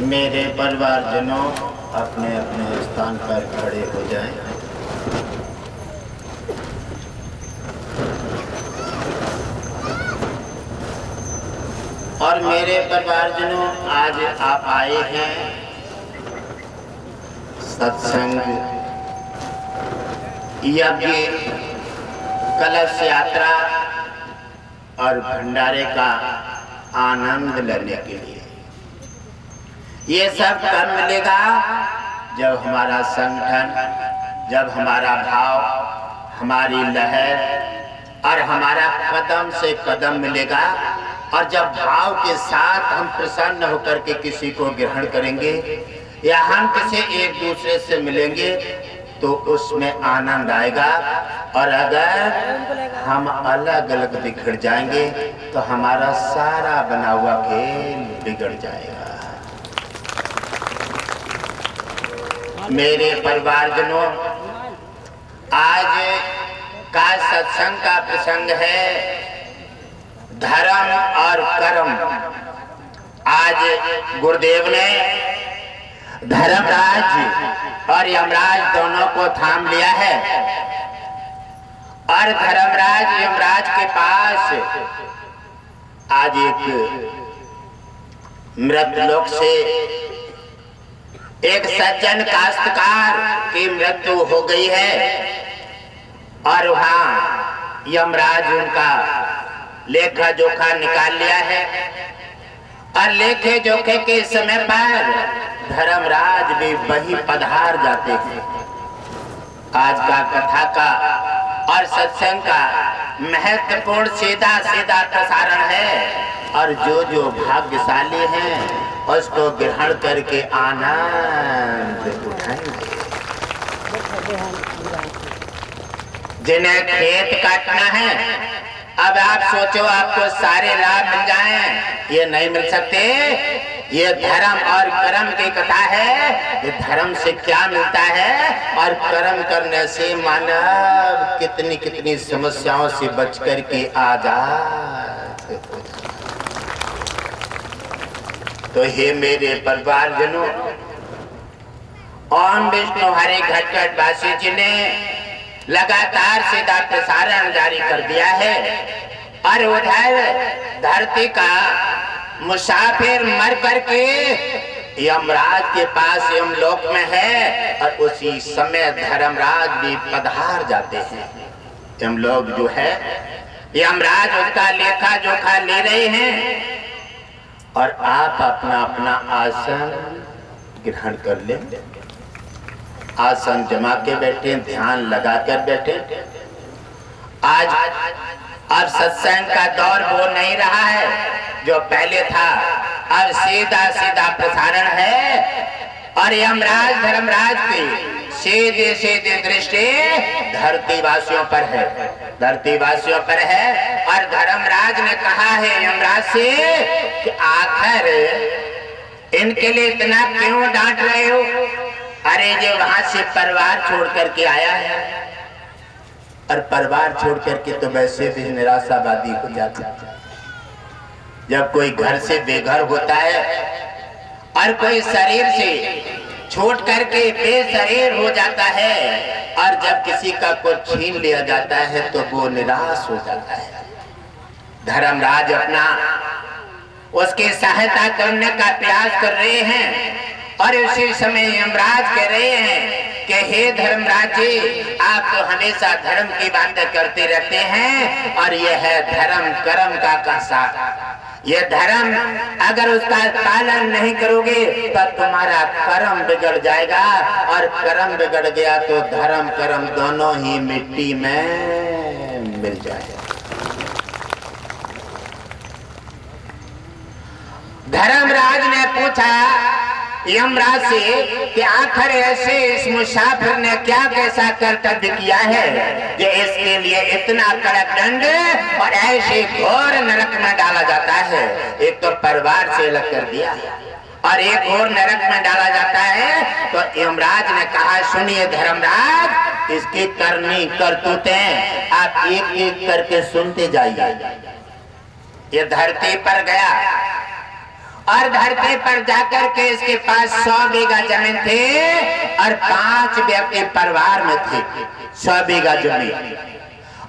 मेरे परिवारजनों अपने अपने स्थान पर खड़े हो जाएं। और मेरे परिवारजनों, आज आप आए हैं सत्संग, यज्ञ, कलश यात्रा और भंडारे का आनंद लेने के लिए। ये सब कब मिलेगा? जब हमारा संगठन, जब हमारा भाव, हमारी लहर और हमारा कदम से कदम मिलेगा। और जब भाव के साथ हम प्रसन्न होकर के किसी को ग्रहण करेंगे या हम किसी एक दूसरे से मिलेंगे तो उसमें आनंद आएगा। और अगर हम अलग अलग बिखर जाएंगे तो हमारा सारा बना हुआ खेल बिगड़ जाएगा। मेरे परिवारजनों, आज का सत्संग का प्रसंग है धर्म और कर्म। आज गुरुदेव ने धर्मराज और यमराज दोनों को थाम लिया है। और धर्मराज यमराज के पास आज एक मृतलोक से एक सज्जन काश्तकार की मृत्यु हो गई है। और वहां यमराज उनका लेखा जोखा निकाल लिया है। और लेखे जोखे के समय पर धर्मराज भी वही पधार जाते हैं। आज का कथा का और सत्संग का महत्वपूर्ण सीधा सीधा प्रसारण है। और जो भाग्यशाली हैं उसको ग्रहण करके आनंद उठाएंगे। जिन्हें खेत काटना है, अब आप सोचो आपको सारे लाभ मिल जाएं, ये नहीं मिल सकते। ये धर्म और कर्म की कथा है। ये धर्म से क्या मिलता है और कर्म करने से मानव कितनी कितनी समस्याओं से बच करके आजाद हो जाता। तो हे मेरे परिवारजनों, ओम विष्णु हरे घटघट वासी जी ने लगातार सीधा प्रसारण जारी कर दिया है। और उधर धरती का मुसाफिर मर करके यमराज के पास यमलोक में है। और उसी समय धर्मराज भी पधार जाते हैं। यमलोक जो है, यमराज उसका लेखा जोखा ले रहे हैं। और आप अपना अपना आसन ग्रहण कर लें। आसन जमा के बैठे, ध्यान लगाकर बैठे। आज अब सत्संग का दौर वो नहीं रहा है जो पहले था। अब सीधा सीधा प्रसारण है। और यमराज धर्मराज की सीधी सीधी दृष्टि धरती वासियों पर है, धरती वासियों पर है। और धर्मराज ने कहा है यमराज से कि आखिर इनके लिए इतना क्यों डांट रहे हो? अरे ये वहां से परिवार छोड़ करके आया है। और परिवार छोड़ करके तो वैसे भी निराशावादी हो जाता है। जब कोई घर से बेघर होता है और कोई शरीर से छूट करके बेशरीर हो जाता है और जब किसी का कुछ छीन लिया जाता है तो वो निराश हो जाता है। धर्मराज अपना उसकी सहायता करने का प्रयास कर रहे हैं। और उसी समय यमराज कह रहे हैं कि हे धर्मराज जी, आप तो हमेशा धर्म की बातें करते रहते हैं। और यह है धर्म कर्म का कसा। ये धर्म अगर उसका पालन नहीं करोगे तो तुम्हारा कर्म बिगड़ जाएगा। और कर्म बिगड़ गया तो धर्म कर्म दोनों ही मिट्टी में मिल जाएगा। धर्मराज ने पूछा यमराज से कि आखिर ऐसे इस मुसाफिर ने क्या कैसा कर्तव्य किया है जो इसके लिए इतना कड़क दंड और ऐसे घोर नरक में डाला जाता है। एक तो परिवार से अलग कर दिया और एक और नरक में डाला जाता है। तो यमराज ने कहा सुनिए धर्मराज, इसकी करनी करतूतें आप एक एक करके सुनते जाइए। ये धरती पर गया और धरती पर जाकर के इसके पास 100 बीघा जमीन थे और 5 व्यक्ति परिवार में थे। 100 बीघा जमीन,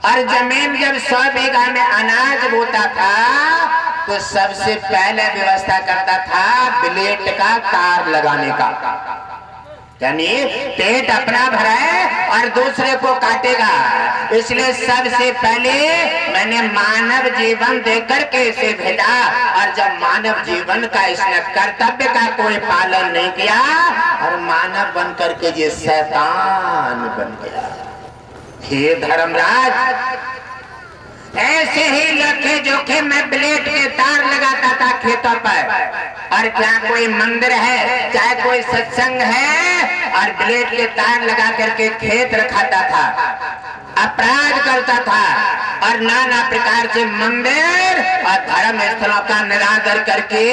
और जमीन जब 100 बीघा में अनाज बोता था तो सबसे पहले व्यवस्था करता था ब्लेड का तार लगाने का, यानी पेट अपना भराए और दूसरे को काटेगा। इसलिए सबसे पहले मैंने मानव जीवन देकर के इसे भेजा, और जब मानव जीवन का इसने कर्तव्य का कोई पालन नहीं किया और मानव बन करके ये शैतान बन गया। हे धर्मराज, ऐसे ही लखे जोखे में ब्लेड के तार लगाता था खेतों पर, और क्या कोई मंदिर है चाहे कोई सत्संग है, और ब्लेड के तार लगा करके खेत रखाता था, अपराध करता था, और नाना प्रकार से मंदिर और धर्म स्थलों का निरादर करके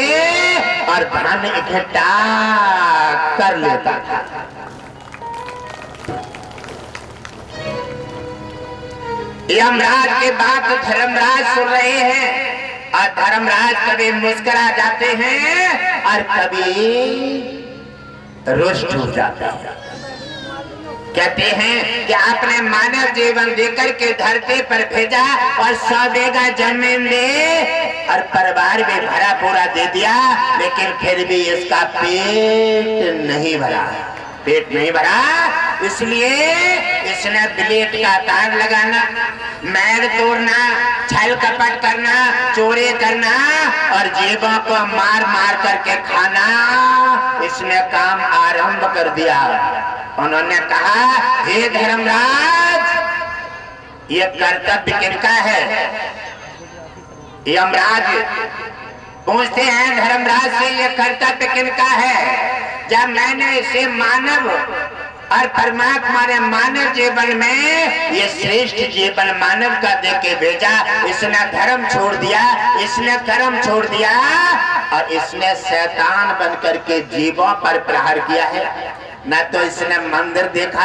और धन इकट्ठा कर लेता था। यमराज के बात धर्मराज सुन रहे हैं, और धर्मराज कभी मुस्कुरा जाते हैं और कभी रुष्ट हो जाते हैं। कहते हैं कि आपने मानव जीवन देकर के धरती पर भेजा और 100 बीघा जमीन दे और परिवार भी भरा पूरा दे दिया, लेकिन फिर भी इसका पेट नहीं भरा, पेट नहीं भरा। इसलिए इसने ब्लेड का तार लगाना, मैल तोड़ना, छल कपट करना, चोरी करना और जीवों को मार मार करके खाना, इसने काम आरंभ कर दिया। उन्होंने कहा, हे धर्मराज, ये कर्तव्य किनका है? यमराज पूछते हैं धर्मराज से, ये कर्तव्य किनका है? जब मैंने इसे मानव और परमात्मा ने मानव जीवन में ये श्रेष्ठ जीवन मानव का दे के भेजा, इसने धर्म छोड़ दिया, इसने कर्म छोड़ दिया और इसने शैतान बनकर के जीवों पर प्रहार किया है। न तो इसने मंदिर देखा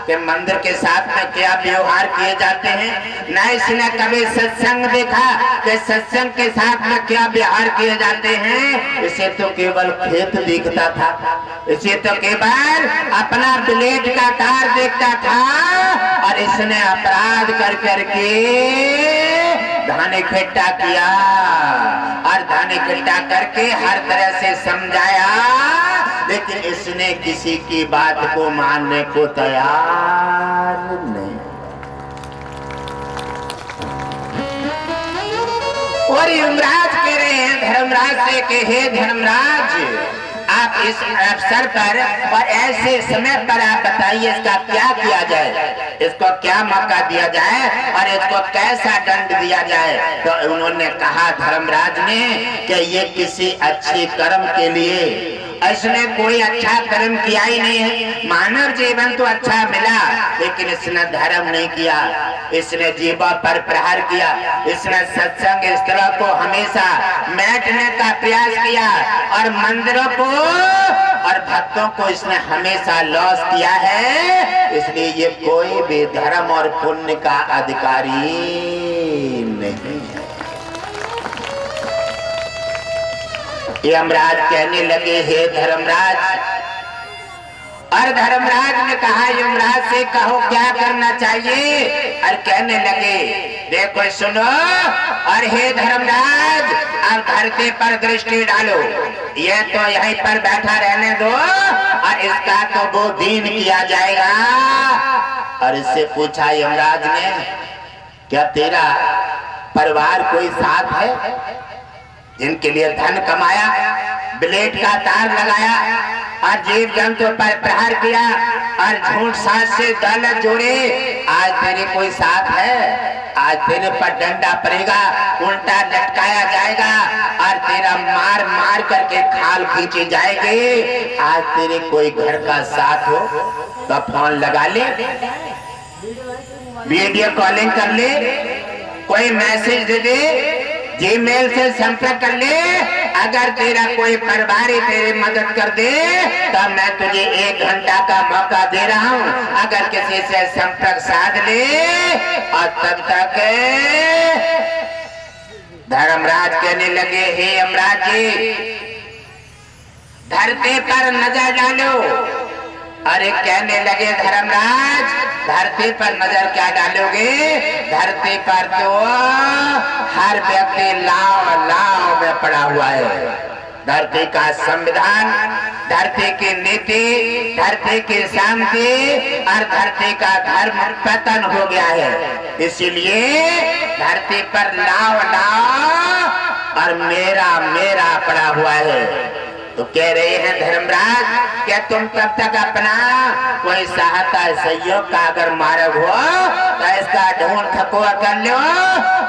कि मंदिर के साथ में क्या व्यवहार किए जाते हैं, न इसने कभी सत्संग देखा कि सत्संग के साथ में क्या व्यवहार किए जाते हैं। इसे तो केवल खेत दिखता था, इसे तो केवल अपना ब्लेड का तार देखता था, और इसने अपराध कर करके धन इकट्ठा किया और धन इकट्ठा करके हर तरह से समझाया, लेकिन इसने किसी की बात को मानने को तैयार नहीं। और यमराज कह रहे हैं धर्मराज से कि हे धर्मराज, आप इस अवसर पर और ऐसे समय पर आप बताइए इसका क्या किया जाए, इसको क्या मौका दिया जाए और इसको कैसा दंड दिया जाए। तो उन्होंने कहा धर्मराज ने कि ये किसी अच्छे कर्म के लिए, इसने कोई अच्छा कर्म किया ही नहीं है। मानव जीवन तो अच्छा मिला, लेकिन इसने धर्म नहीं किया, इसने जीवों पर प्रहार किया, इसने सत्संग स्थलों को हमेशा मैटने का प्रयास किया और मंदिरों को और भक्तों को इसने हमेशा लॉस किया है। इसलिए ये कोई भी धर्म और पुण्य का अधिकारी नहीं है। यमराज कहने लगे, हे धर्मराज, और धर्मराज ने कहा यमराज से, कहो क्या करना चाहिए। और कहने लगे, देखो सुनो, और हे धर्मराज, अब धरती पर दृष्टि डालो, ये तो यहीं पर बैठा रहने दो और इसका तो वो दीन किया जाएगा। और इससे पूछा यमराज ने, क्या तेरा परिवार कोई साथ है जिनके लिए धन कमाया, ब्लेड का तार लगाया और जीव जंतु पर प्रहार किया और झूठ साज से दौलत जोड़े? आज तेरे कोई साथ है? आज तेरे पर डंडा पड़ेगा, उल्टा लटकाया जाएगा और तेरा मार मार करके खाल खींची जाएगी। आज तेरे कोई घर का साथ हो तो फोन लगा ले, वीडियो कॉलिंग कर ले, कोई मैसेज दे दे, जीमेल से संपर्क कर ले। अगर तेरा कोई परिवारी तेरी मदद कर दे तो मैं तुझे 1 घंटा का मौका दे रहा हूँ, अगर किसी से संपर्क साध ले। और तब तक धर्मराज कहने लगे, हे यमराज जी, धरती पर नजर डालो। अरे कहने लगे धर्मराज, धरती पर नजर क्या डालोगे? धरती पर तो हर व्यक्ति लाव लाव में पड़ा हुआ है। धरती का संविधान, धरती की नीति, धरती की शांति और धरती का धर्म पतन हो गया है। इसीलिए धरती पर लाव लाव और मेरा मेरा पड़ा हुआ है। तो कह रहे हैं धर्मराज, क्या तुम तब तक अपना कोई सहायता सहयोग का अगर मार्ग हो तो इसका ढूंढ खकुआ कर लो।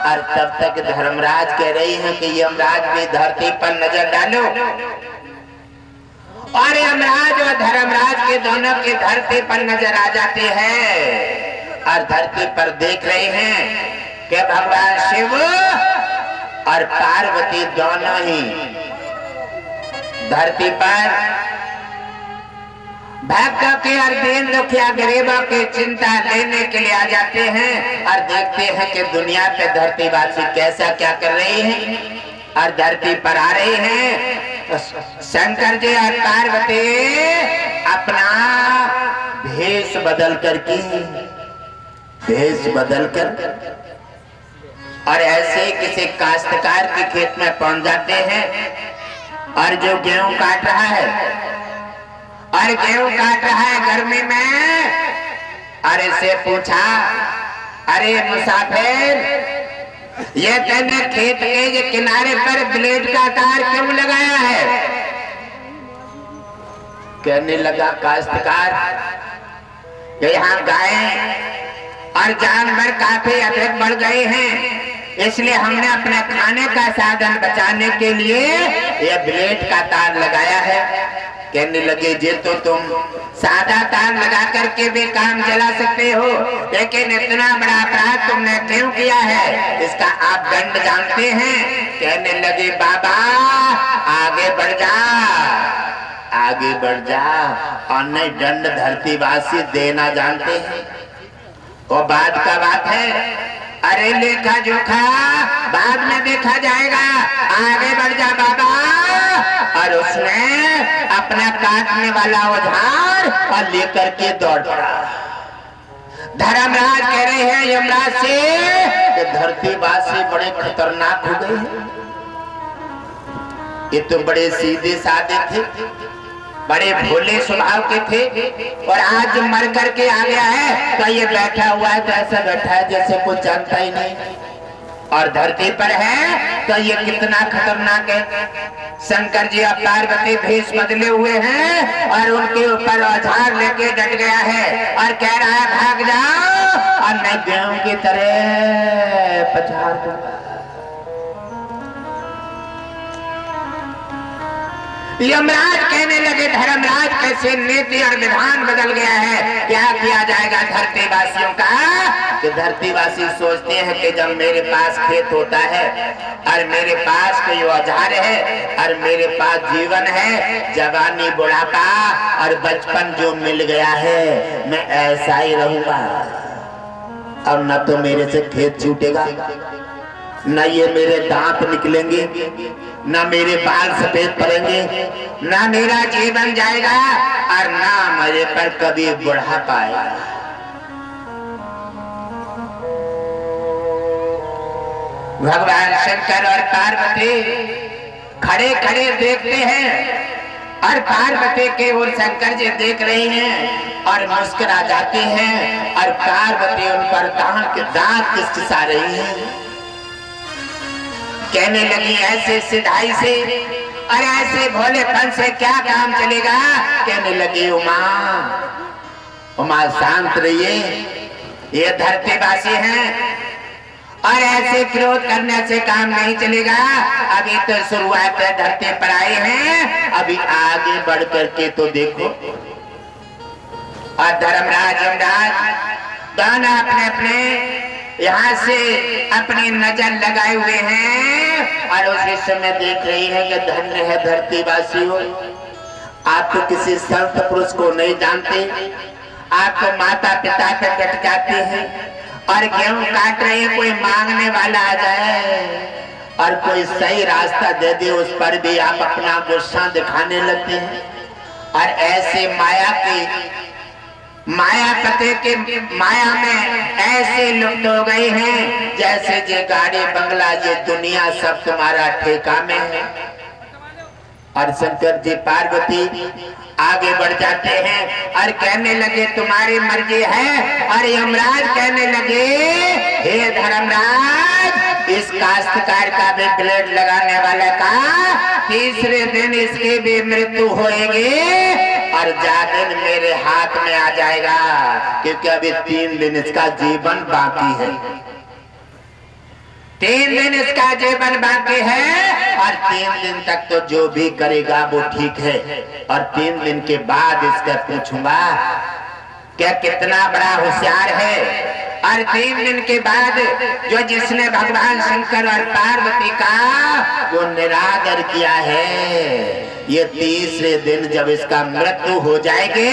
और तब तक धर्मराज कह रही हैं कि यमराज भी धरती पर नजर डालो। और यमराज और धर्मराज के दोनों की धरती पर नजर आ जाती है और धरती पर देख रहे हैं कि भगवान शिव और पार्वती दोनों ही धरती पर भक्तों के और दीन दुखिया गरीबों की चिंता लेने के लिए आ जाते हैं और देखते हैं कि दुनिया पे धरतीवासी कैसा क्या कर रहे हैं। और धरती पर आ रहे हैं शंकर जी और पार्वती अपना भेष बदल कर और ऐसे किसी काश्तकार के खेत में पहुंच जाते हैं और जो गेहूं काट रहा है गर्मी में। और इससे पूछा, अरे मुसाफिर, ये तेने खेत के किनारे पर ब्लेड का तार क्यों लगाया है? कहने लगा काश्तकार, यहाँ गायें और जानवर काफी अधिक बढ़ गए हैं, इसलिए हमने अपने खाने का साधन बचाने के लिए ये ब्लेड का तार लगाया है। कहने लगे, जे तो तुम सादा तार लगा करके भी काम चला सकते हो, लेकिन इतना बड़ा अपराध तुमने क्यों किया है? इसका आप दंड जानते हैं? कहने लगे, बाबा आगे बढ़ जा और नहीं दंड धरतीवासी देना जानते हैं। वो बात का बात है। अरे लेखा जोखा बाद में देखा जाएगा, आगे बढ़ जा बाबा। और उसने अपना काटने वाला औजार और लेकर के दौड़ पड़ा। धर्मराज कह रहे हैं यमराज से कि धरतीवासी बड़े खतरनाक हो गए हैं। ये तो बड़े सीधे साधे थे, बड़े भोले स्वभाव के थे, और आज मर करके आ गया है तो ये बैठा हुआ है तो ऐसा बैठा है जैसे कुछ जानता ही नहीं। और धरती पर है तो ये कितना खतरनाक है। शंकर जी और पार्वती भेष बदले हुए हैं और उनके ऊपर औजार लेके डट गया है और कह रहा है भाग जाओ और मैं गेहूं की तरह पछाड़ दूंगा। यमराज कहने लगे, धर्मराज कैसे नीति और विधान बदल गया है, क्या किया जाएगा धरतीवासियों का? कि धरतीवासी सोचते हैं कि जब मेरे पास खेत होता है और मेरे पास कोई औजार है और मेरे पास जीवन है, जवानी बुढ़ापा और बचपन जो मिल गया है, मैं ऐसा ही रहूंगा। अब न तो मेरे से खेत छूटेगा, न ये मेरे दांत निकलेंगे, न मेरे बाल सफेद पड़ेंगे, न मेरा जीवन जाएगा और न मेरे पर कभी बुढ़ापा आएगा। भगवान शंकर और पार्वती खड़े खड़े देखते हैं और पार्वती के ओर शंकर जी देख रहे हैं और मुस्कुरा जाते हैं और पार्वती उन पर दांत किसकिसा रही है। कहने लगी, ऐसे सिधाई से और ऐसे भोलेपन से क्या काम चलेगा? कहने लगी, उमा शांत रहिए, ये धरतीवासी हैं और ऐसे क्रोध करने से काम नहीं चलेगा। अभी तो शुरुआत है, धरती पर आए हैं, अभी आगे बढ़ करके तो देखो। और धर्मराज यमराज दोनों अपने अपने यहाँ से अपनी नजर लगाए हुए हैं और उस समय देख रही है कि धन्य है धरतीवासी हो, आप तो किसी संत पुरुष को नहीं जानते, आप तो माता पिता पे टटकाते हैं और गेहूं काट रहे हैं, कोई मांगने वाला आ जाए और कोई सही रास्ता दे दे उस पर भी आप अपना गुस्सा दिखाने लगते हैं। और ऐसे मायापते के माया में ऐसे लुप्त हो गए हैं जैसे ये गाड़ी बंगला ये दुनिया सब तुम्हारा ठेका में है। और शंकर जी पार्वती आगे बढ़ जाते हैं और कहने लगे तुम्हारी मर्जी है। और यमराज कहने लगे हे धर्मराज, इस काश्तकार का भी ब्लेड लगाने वाले का तीसरे दिन इसकी भी मृत्यु होएगी और जादिन मेरे हाथ में आ जाएगा, क्योंकि अभी 3 दिन इसका जीवन बाकी है। 3 दिन इसका जीवन बाकी है और 3 दिन तक तो जो भी करेगा वो ठीक है। और 3 दिन के बाद इसका पूछूंगा क्या कितना बड़ा होशियार है। और 3 दिन के बाद जो जिसने भगवान शंकर और पार्वती का जो निरादर किया है, ये तीसरे दिन जब इसका मृत्यु हो जाएगी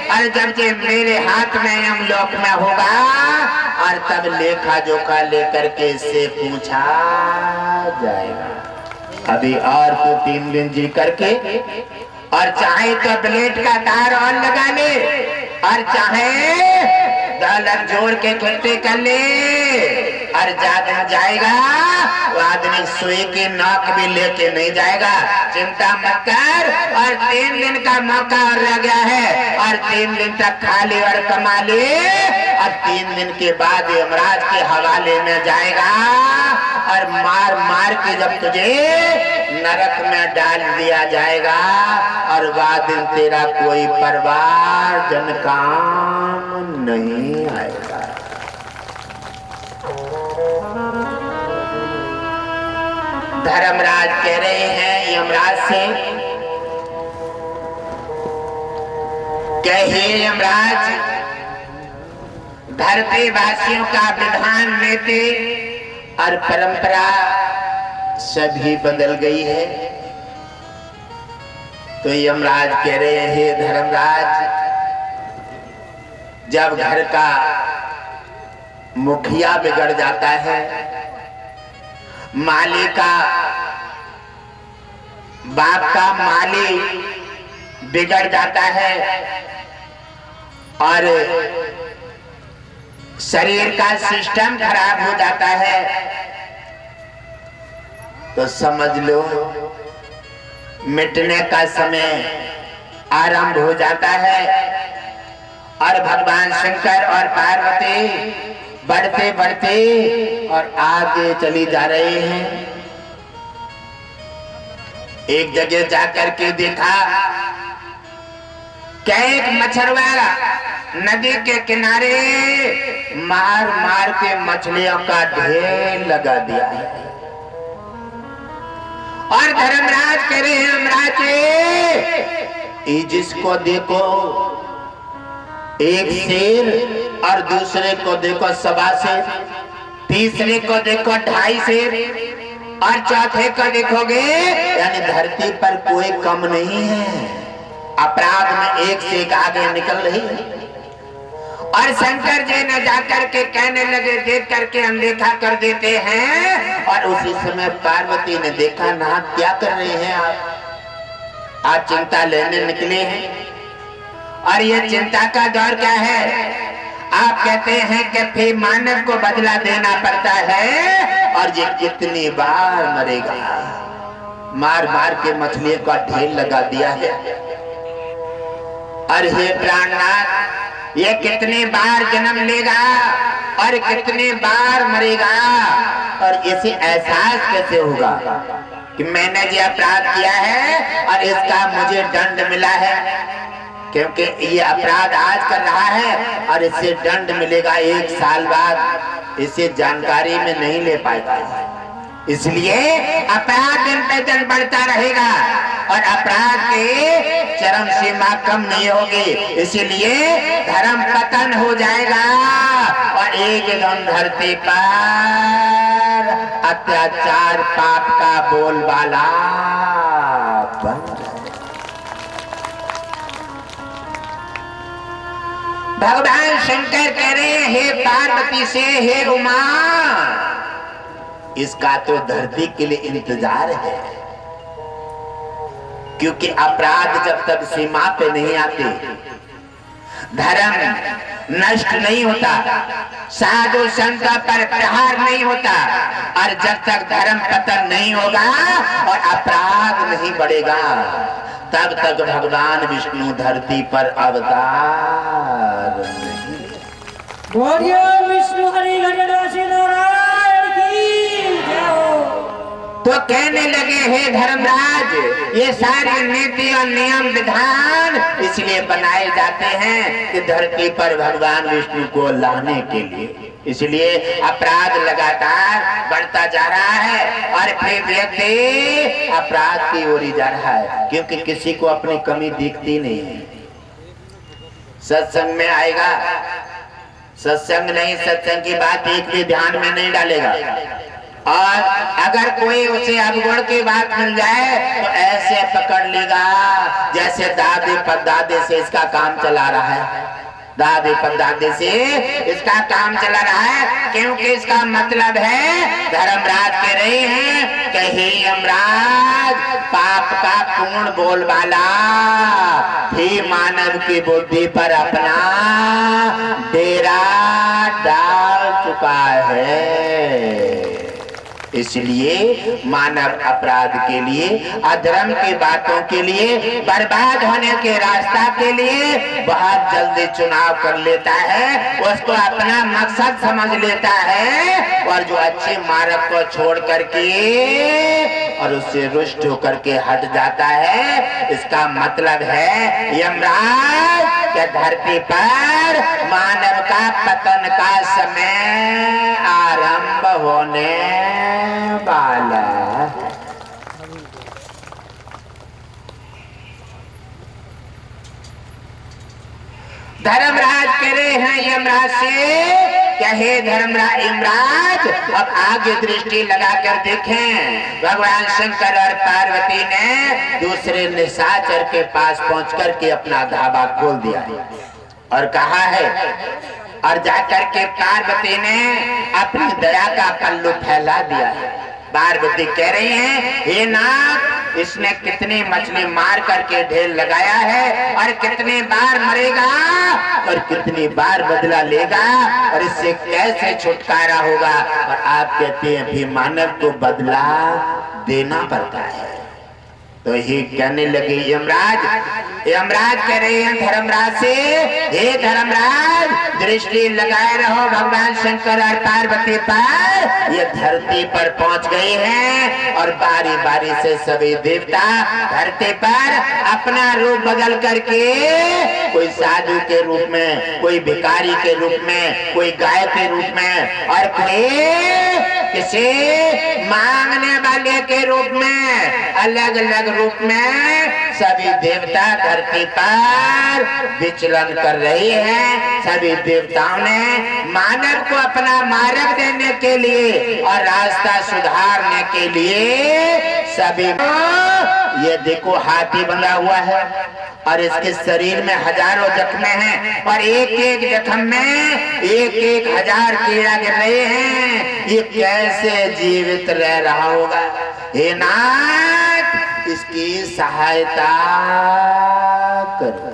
और जब ये मेरे हाथ में यमलोक में होगा और तब लेखा जोखा लेकर के इससे पूछा जाएगा। अभी और तो 3 दिन जी करके और चाहे तो ब्लेड का तार और लगा ले और चाहे दौलत जोड़ के इकट्ठे कर ले और ज्यादा जाएगा वो आदमी सुई की नोक भी लेके नहीं जाएगा। चिंता मत कर। और 3 दिन का मौका और रह गया है और 3 दिन तक खा ले और कमा ले और 3 दिन के बाद यमराज के हवाले में जाएगा और मार मार के जब तुझे नरक में डाल दिया जाएगा और वह दिन तेरा कोई परिवार जन काम नहीं आएगा। धर्मराज कह रहे हैं यमराज से कहे यमराज, धरती वासियों का विधान नीति और परंपरा सभी बदल गई है। तो यमराज कह रहे हैं हे धर्मराज, जब घर का मुखिया बिगड़ जाता है, माली का बाप का माली बिगड़ जाता है और शरीर का सिस्टम खराब हो जाता है, तो समझ लो मिटने का समय आरंभ हो जाता है। और भगवान शंकर और पार्वती बढ़ते बढ़ते और आगे चली जा रहे हैं। एक जगह जाकर के देखा क्या एक मछुआरा नदी के किनारे मार मार के मछलियों का ढेर लगा दिया है। और धर्मराज कह रहे हैं यमराज, जिसको देखो एक शेर और दूसरे को देखो 1.25 शेर, तीसरे को देखो 2.5 शेर और चौथे को देखोगे, यानी धरती पर कोई कम नहीं है। अपराध में एक से एक आगे निकल रही है। और शंकर जी ने जाकर के कहने लगे, देख करके अनदेखा कर देते हैं। और उसी समय पार्वती ने देखा, ना क्या कर रहे हैं आप चिंता लेने निकले हैं। और ये चिंता का दौर क्या है? आप कहते हैं कि फिर मानव को बदला देना पड़ता है और ये कितनी बार मरेगा। मार मार के मछलियों का ढेर लगा दिया है। और हे प्राणनाथ, ये कितनी बार जन्म लेगा और कितनी बार मरेगा। और इसे एहसास कैसे होगा कि मैंने ये अपराध किया है और इसका मुझे दंड मिला है, क्योंकि ये अपराध आज कर रहा है और इससे दंड मिलेगा 1 साल बाद। इसे जानकारी में नहीं ले पाएगा, इसलिए अपराध दिन पे दिन बढ़ता रहेगा और अपराध की चरम सीमा कम नहीं होगी। इसीलिए धर्म पतन हो जाएगा और एक दिन धरती पर अत्याचार पाप का बोलबाला बन। भगवान शंकर कह रहे हे पार्वती से, हे उमा, इसका तो धरती के लिए इंतजार है, क्योंकि अपराध जब तक सीमा पे नहीं आते, धर्म नष्ट नहीं होता, साधु संतों पर प्रहार नहीं होता, और जब तक धर्म पतन नहीं होगा और अपराध नहीं बढ़ेगा, तब तक भगवान विष्णु धरती पर अवतार नहीं। बोलिए विष्णु हरि गणेश नारायण की जय हो। तो कहने लगे, हे धर्मराज, ये सारे नीति और नियम विधान इसलिए बनाए जाते हैं कि धरती पर भगवान विष्णु को लाने के लिए, इसलिए अपराध लगातार बढ़ता जा रहा है और फिर व्यक्ति अपराध की ओर ही जा रहा है, क्योंकि किसी को अपनी कमी दिखती नहीं है। सत्संग में आएगा, सत्संग नहीं, सत्संग की बात एक भी ध्यान में नहीं डालेगा, और अगर कोई उसे अवगुण की बात मिल जाए तो ऐसे पकड़ लेगा जैसे दादे परदादे से इसका काम चला रहा है, दादे परदादे से इसका काम चला रहा है, क्योंकि इसका मतलब है, धर्मराज कह रहे हैं कि हे यमराज, पाप का पूर्ण बोलबाला ही मानव की बुद्धि पर अपना डेरा डाल चुका है। इसलिए मानव अपराध के लिए, अधर्म की बातों के लिए, बर्बाद होने के रास्ता के लिए बहुत जल्दी चुनाव कर लेता है, उसको अपना मकसद समझ लेता है, और जो अच्छे मार्ग को छोड़ करके और उससे रुष्ट होकर के हट जाता है, इसका मतलब है यमराज के धरती पर मानव का पतन का समय आरंभ होने वाला। धर्मराज कह रहे हैं यमराज से, क्या हे धर्मराज यमराज, अब आगे दृष्टि लगाकर देखें। भगवान शंकर और पार्वती ने दूसरे निशाचर के पास पहुंचकर के अपना धाबा खोल दिया और कहा है, और जाकर के पार्वती ने अपनी दया का पल्लू फैला दिया है। पार्वती कह रही हैं, हे नाथ, इसने कितनी मछली मार करके ढेर लगाया है, और कितनी बार मरेगा और कितनी बार बदला लेगा, और इससे कैसे छुटकारा होगा। और आप कहते हैं भी मानव को बदला देना पड़ता है। तो ही कहने लगे यमराज, यमराज कह रहे हैं धर्मराज से, हे धर्मराज, दृष्टि लगाए रहो भगवान शंकर और पार्वती पर, ये धरती पर पहुंच गए हैं, और बारी बारी से सभी देवता धरती पर अपना रूप बदल करके, कोई साधु के रूप में, कोई भिखारी के रूप में, कोई गाय के रूप में, और कोई किसी मांगने वाले के रूप में, अलग अलग रूप में सभी देवता धरती पर विचलन कर रही हैं। सभी देवताओं ने मानव को अपना मार्ग देने के लिए और रास्ता सुधारने के लिए सभी, ये देखो हाथी बंधा हुआ है और इसके शरीर में हजारों जख्मे हैं, और एक एक जख्म में एक एक हजार कीड़ा गिर रहे हैं। ये कैसे जीवित रह रहा होगा। हे नाथ, इसकी सहायता करो।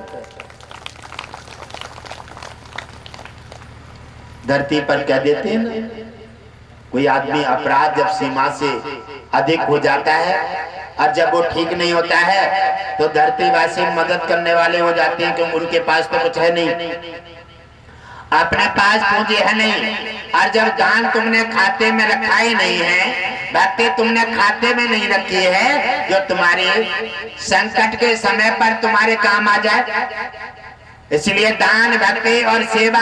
धरती पर कह देते हैं ना, कोई आदमी अपराध जब सीमा से अधिक हो जाता है और जब वो ठीक नहीं होता है तो धरतीवासी मदद करने वाले हो जाते हैं, क्योंकि उनके पास तो कुछ है नहीं, अपने पास पूंजी है नहीं। और जब दान तुमने खाते में रखा ही नहीं है, भक्ति तुमने खाते में नहीं रखी है जो तुम्हारे संकट के समय पर तुम्हारे काम आ जाए, इसलिए दान भक्ति और सेवा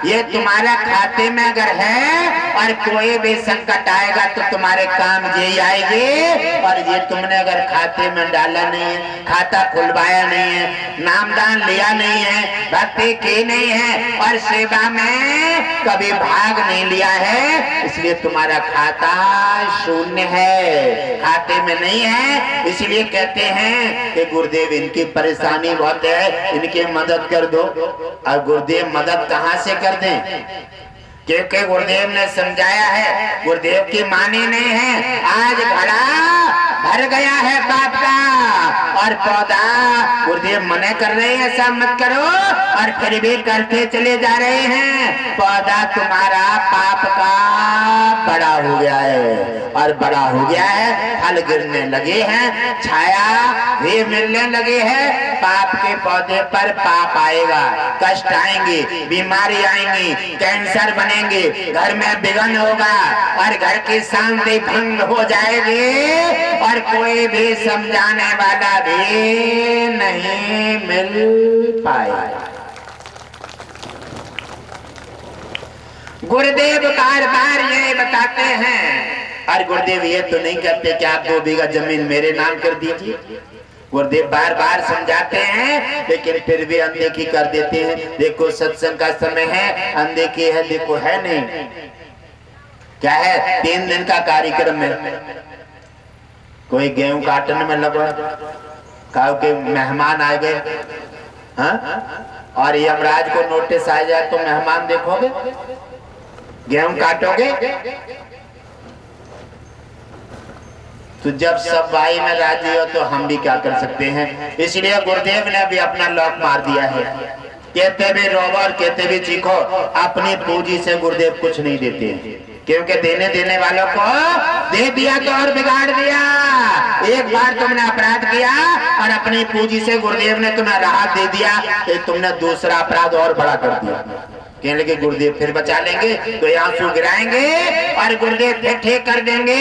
ये तुम्हारे खाते में अगर है और कोई भी संकट आएगा तो तुम्हारे काम यही आएगी। और ये तुमने अगर खाते में डाला नहीं है, खाता खुलवाया नहीं है, नामदान लिया नहीं है, भक्ति की नहीं है और सेवा में कभी भाग नहीं लिया है, इसलिए तुम्हारा खाता शून्य है, खाते में नहीं है। इसलिए कहते हैं कि गुरुदेव इनकी परेशानी बहुत है, इनकी मदद कर दो। और गुरुदेव मदद कहां से कर दें? क्योंकि गुरुदेव ने समझाया है, गुरुदेव की मानी नहीं है। आज घड़ा भर गया है पाप का और पौधा, गुरुदेव मना कर रहे हैं ऐसा मत करो, और फिर भी करते चले जा रहे हैं। पौधा तुम्हारा पाप का बड़ा हो गया है और बड़ा हो गया है, फल गिरने लगे हैं, छाया भी मिलने लगे है। पाप के पौधे पर पाप आएगा, कष्ट आएंगे, बीमारी आएंगी, कैंसर बनेंगे, घर में विघ्न होगा और घर की शांति भंग हो जाएगी और कोई भी समझाने वाला भी नहीं मिल पाएगा। गुरुदेव बार बार ये बताते हैं, और गुरुदेव ये तो नहीं कहते कि आप 2 बीघा जमीन मेरे नाम कर दीजिए। गुरुदेव बार बार समझाते हैं, लेकिन फिर भी अनदेखी कर देते हैं। देखो सत्संग का समय है, अनदेखी है, देखो है नहीं। क्या है, 3 दिन का कार्यक्रम है, कोई गेहूं काटने में लगा, कहा के मेहमान आ गए, हाँ, और यमराज को नोटिस आ जाए तो मेहमान देखोगे, गेहूं काटोगे? तो जब सब भाई में राजी हो तो हम भी क्या कर सकते हैं। इसलिए गुरुदेव ने भी अपना लॉक मार दिया है। कहते भी रोवो और कहते भी चीखो, अपनी पूंजी से गुरुदेव कुछ नहीं देते हैं, क्योंकि देने वालों को दे दिया तो और बिगाड़ दिया। एक बार तुमने अपराध किया और अपनी पूंजी से गुरुदेव ने तुम्हें राहत दे दिया, तो तुमने दूसरा अपराध और बड़ा कर दिया। कहने लगे गुरुदेव फिर बचा लेंगे, तो आंसू गिराएंगे और गुरुदेव फिर ठीक कर देंगे।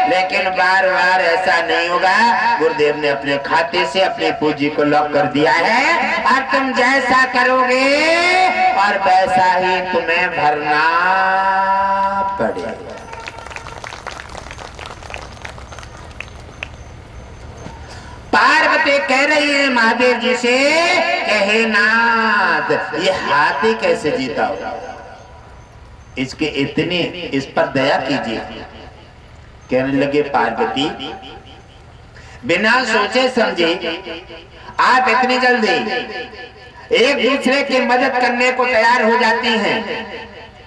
लेकिन बार बार ऐसा नहीं होगा। गुरुदेव ने अपने खाते से अपनी पूंजी को लॉक कर दिया है, और तुम जैसा करोगे और वैसा ही तुम्हें भरना पड़ेगा। पार्वती कह रही है महादेव जी से, कहे नाथ ये हाथी कैसे जीता होगा, इसके इतनी इस पर दया कीजिए। कहने लगे पार्वती बिना सोचे समझे आप इतनी जल्दी एक दूसरे की मदद करने को तैयार हो जाती हैं।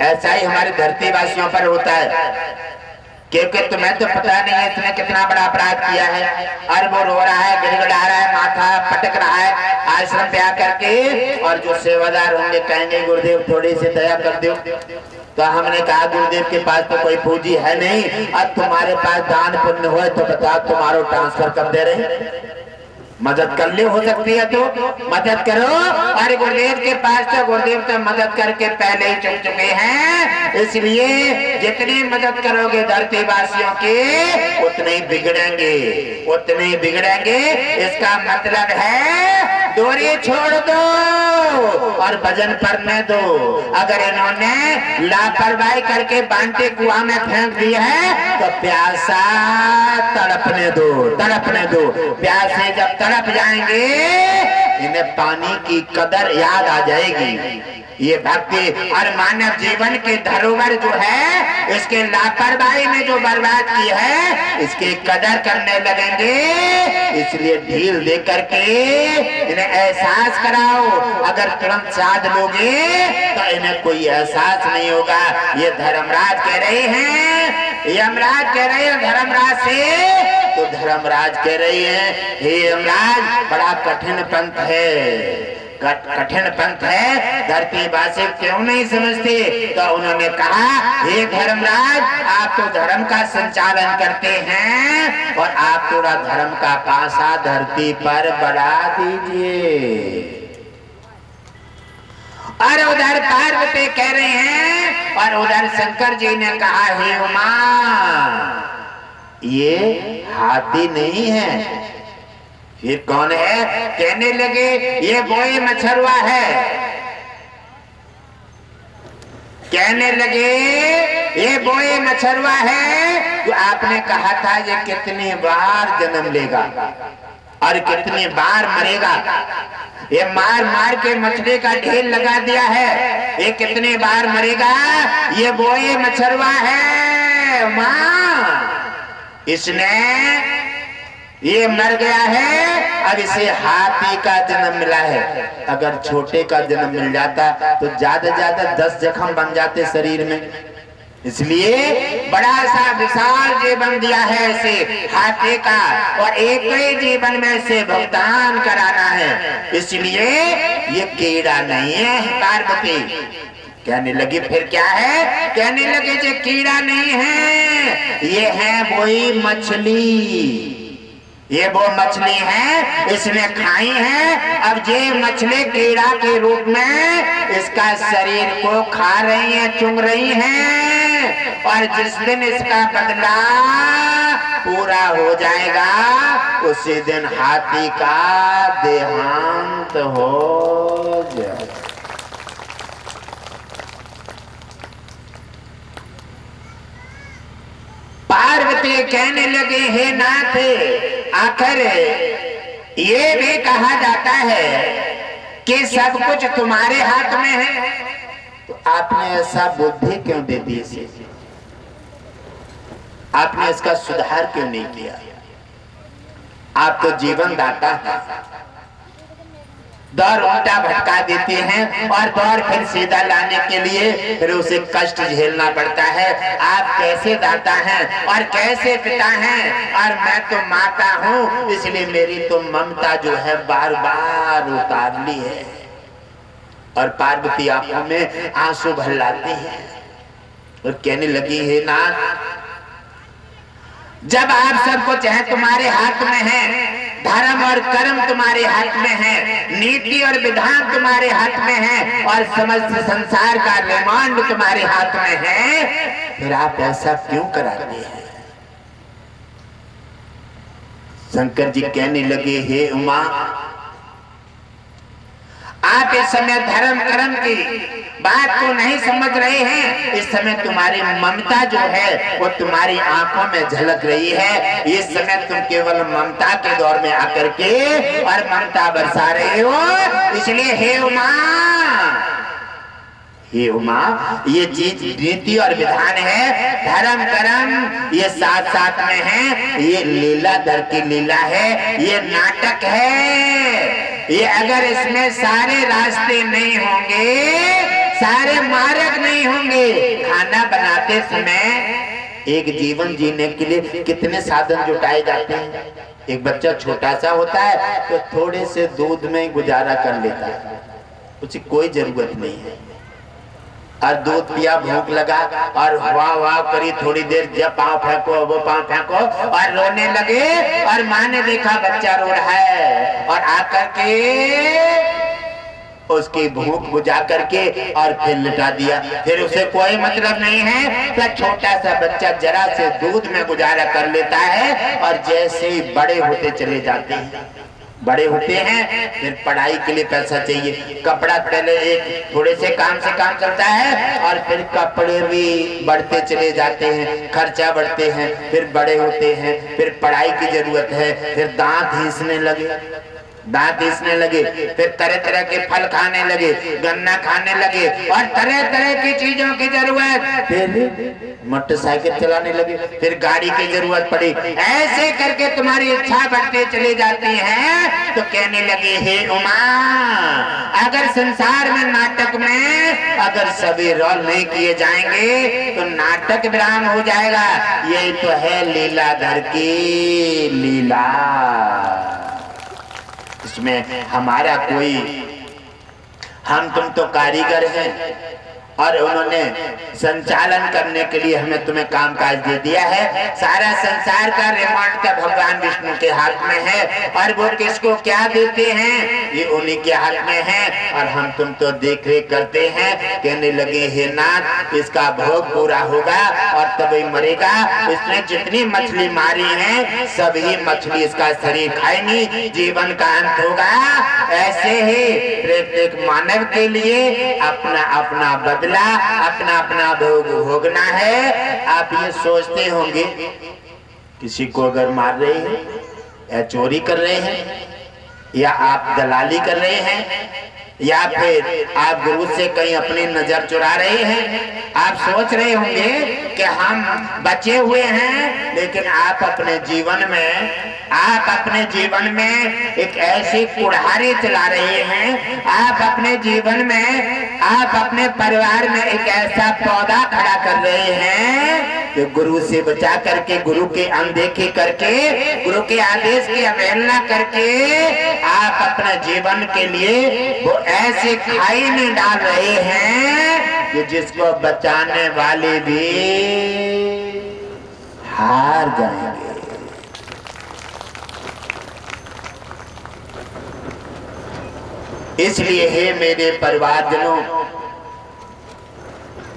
ऐसा ही हमारे धरती वासियों पर होता है, क्योंकि तुम्हें तो पता नहीं है इसने कितना बड़ा अपराध किया है, और वो रो रहा है, गिड़गिड़ा रहा है, माथा पटक रहा है आश्रम पे आकर के, और जो सेवादार होंगे कहेंगे गुरुदेव थोड़ी सी दया कर दो। तो हमने कहा गुरुदेव के पास तो कोई पूंजी है नहीं, अब तुम्हारे पास दान पुण्य हो तो बताओ, तुम्हारो ट्रांसफर कर दे रहे, मदद कर ले, हो सकती है तो मदद करो। और गुरुदेव के पास तो गुरुदेव तो मदद करके पहले ही चुक चुके हैं, इसलिए जितनी मदद करोगे धरती वासियों की उतने ही बिगड़ेंगे, उतने ही बिगड़ेंगे। इसका मतलब है दूरी छोड़ दो और भजन करने दो। अगर इन्होंने लापरवाही करके बांटे कुआं में फेंक दिया है तो प्यासा तड़पने दो, तड़पने दो। प्यासे जब तड़प जाएंगे इन्हें पानी की कदर याद आ जाएगी। ये भक्ति और मानव जीवन के धरोहर जो है, इसके लापरवाही में जो बर्बाद की है, इसकी कदर करने लगेंगे। इसलिए ढील दे करके इन्हें एहसास कराओ। अगर तुरंत साध लोगे तो इन्हें कोई एहसास नहीं होगा। ये धर्मराज कह रहे हैं, यमराज कह रहे हैं धर्मराज से, तो धर्मराज कह रहे हैं हे यमराज बड़ा कठिन पंथ है, कठिन पंथ है, धरती वासी क्यों नहीं समझते। तो उन्होंने कहा हे धर्मराज आप तो धर्म का संचालन करते हैं और आप थोड़ा धर्म का पासा धरती पर बढ़ा दीजिए। और उधर पार्वती कह रहे हैं और उधर शंकर जी ने कहा हे उमा ये हाथी नहीं है, फिर कौन है। कहने लगे ये बोई मछरुआ है। कहने लगे ये बोई मछरुआ है। तो आपने कहा था ये कितनी बार जन्म लेगा और कितनी बार मरेगा। ये मार मार के मछली का ढेर लगा दिया है, ये कितनी बार मरेगा। ये बोई मछरुआ है माँ। इसने ये मर गया है, अब इसे हाथी का जन्म मिला है। अगर छोटे का जन्म मिल जाता तो ज्यादा ज्यादा 10 जख्म बन जाते शरीर में। इसलिए बड़ा सा विशाल जीवन दिया है इसे हाथी का, और एक ही जीवन में से भुगतान कराना है। इसलिए ये कीड़ा नहीं है। पार्वती कहने लगी फिर क्या है? कहने लगे ये कीड़ा नहीं है, ये है वही मछली। ये वो मछली है, इसने खाई है। अब ये मछली कीड़ा के रूप में इसका शरीर को खा रही है, चुंग रही है, और जिस दिन इसका बदला पूरा हो जाएगा उसी दिन हाथी का देहांत हो जाएगा। पार्वती कहने लगे हे नाथ, आखिर ये भी कहा जाता है कि सब कुछ तुम्हारे हाथ में है, तो आपने ऐसा बुद्धि क्यों दे दी इसे? आपने इसका सुधार क्यों नहीं किया? आप तो जीवन दाता है, दौर उल्टा भटका देते हैं और दौर फिर सीधा लाने के लिए फिर उसे कष्ट झेलना पड़ता है। आप कैसे दाता हैं और कैसे पिता हैं, और मैं तो माता हूँ, इसलिए मेरी तो ममता जो है बार बार उतार ली है। और पार्वती आंखों में आंसू भर लाती है और कहने लगी हे नाथ, जब आप सब कुछ है तुम्हारे हाथ में है, धर्म और कर्म तुम्हारे हाथ में है, नीति और विधान तुम्हारे हाथ में है, और समस्त संसार का ब्रह्मांड तुम्हारे हाथ में है, फिर आप ऐसा क्यों कराते हैं? शंकर जी कहने लगे हे उमा, आप इस समय धर्म कर्म की बात को नहीं समझ रहे हैं। इस समय तुम्हारी ममता जो है वो तुम्हारी आंखों में झलक रही है। इस समय तुम केवल ममता के दौर में आकर के और ममता बरसा रहे हो। इसलिए हे उमा, हे उमा, ये चीज रीति और विधान है, धर्म कर्म ये साथ साथ में है। ये लीलाधर की लीला है, ये नाटक है। ये अगर इसमें सारे रास्ते नहीं होंगे, सारे मार्ग नहीं होंगे, खाना बनाते समय एक जीवन जीने के लिए कितने साधन जुटाए जाते हैं। एक बच्चा छोटा सा होता है तो थोड़े से दूध में गुजारा कर लेता है, उसे कोई जरूरत नहीं है, और दूध पिया, भूख लगा और वाह वाह करी थोड़ी देर, जब पाँव फेंको वो पाँव फेंको और रोने लगे, और माँ ने देखा बच्चा रो रहा है और आकर के उसकी भूख बुझा करके और फिर लिटा दिया। फिर उसे कोई मतलब नहीं है, तो छोटा सा बच्चा जरा से दूध में गुजारा कर लेता है, और जैसे ही बड़े होते चले जाते हैं, बड़े होते हैं फिर पढ़ाई के लिए पैसा चाहिए, कपड़ा पहले एक थोड़े से काम चलता है, और फिर कपड़े भी बढ़ते चले जाते हैं, खर्चा बढ़ते हैं, फिर बड़े होते हैं, फिर पढ़ाई की जरूरत है, फिर दांत घिसने लगे, फिर तरह तरह के फल खाने लगे, गन्ना खाने लगे, और तरह तरह की चीजों की जरूरत, फिर मोटरसाइकिल चलाने लगे, फिर गाड़ी की जरूरत पड़ी। ऐसे करके तुम्हारी इच्छा बढ़ते चले जाती है। तो कहने लगे हे उमा, अगर संसार में नाटक में अगर सभी रोल नहीं किए जाएंगे तो नाटक विराम हो जाएगा। यही तो है लीलाधर की लीला। इसमें हमारा कोई, हम तुम तो कारीगर हैं, और उन्होंने संचालन करने के लिए हमें तुम्हें कामकाज दे दिया है। सारा संसार का रिमोट का भगवान विष्णु के हाथ में है, और वो किसको क्या देते हैं ये उन्हीं के हाथ में है, और हम तुम तो देख रेख करते हैं। कहने लगे हे नाथ, इसका भोग पूरा होगा और तभी मरेगा। इसने जितनी मछली मारी है सभी मछली इसका शरीर खाएंगी, जीवन का अंत होगा। ऐसे ही प्रत्येक मानव के लिए अपना अपना बदला, अपना अपना भोग भोगना है। आप ये सोचते होंगे किसी को अगर मार रहे हैं या चोरी कर रहे हैं या आप दलाली कर रहे हैं या फिर आप गुरु से कहीं अपनी नजर चुरा रहे हैं। आप सोच रहे होंगे कि हम बचे हुए हैं, लेकिन आप अपने जीवन में एक ऐसी कुल्हाड़ी चला रहे हैं। आप अपने जीवन में, आप अपने परिवार में एक ऐसा पौधा खड़ा कर रहे हैं कि गुरु से बचा करके, गुरु के अनदेखी करके, गुरु के आदेश की अवहेलना करके आप अपने जीवन के लिए वो ऐसी खाई में डाल रहे हैं कि जिसको बचाने वाले भी हार जाएंगे। इसलिए हे मेरे परिवारजनों,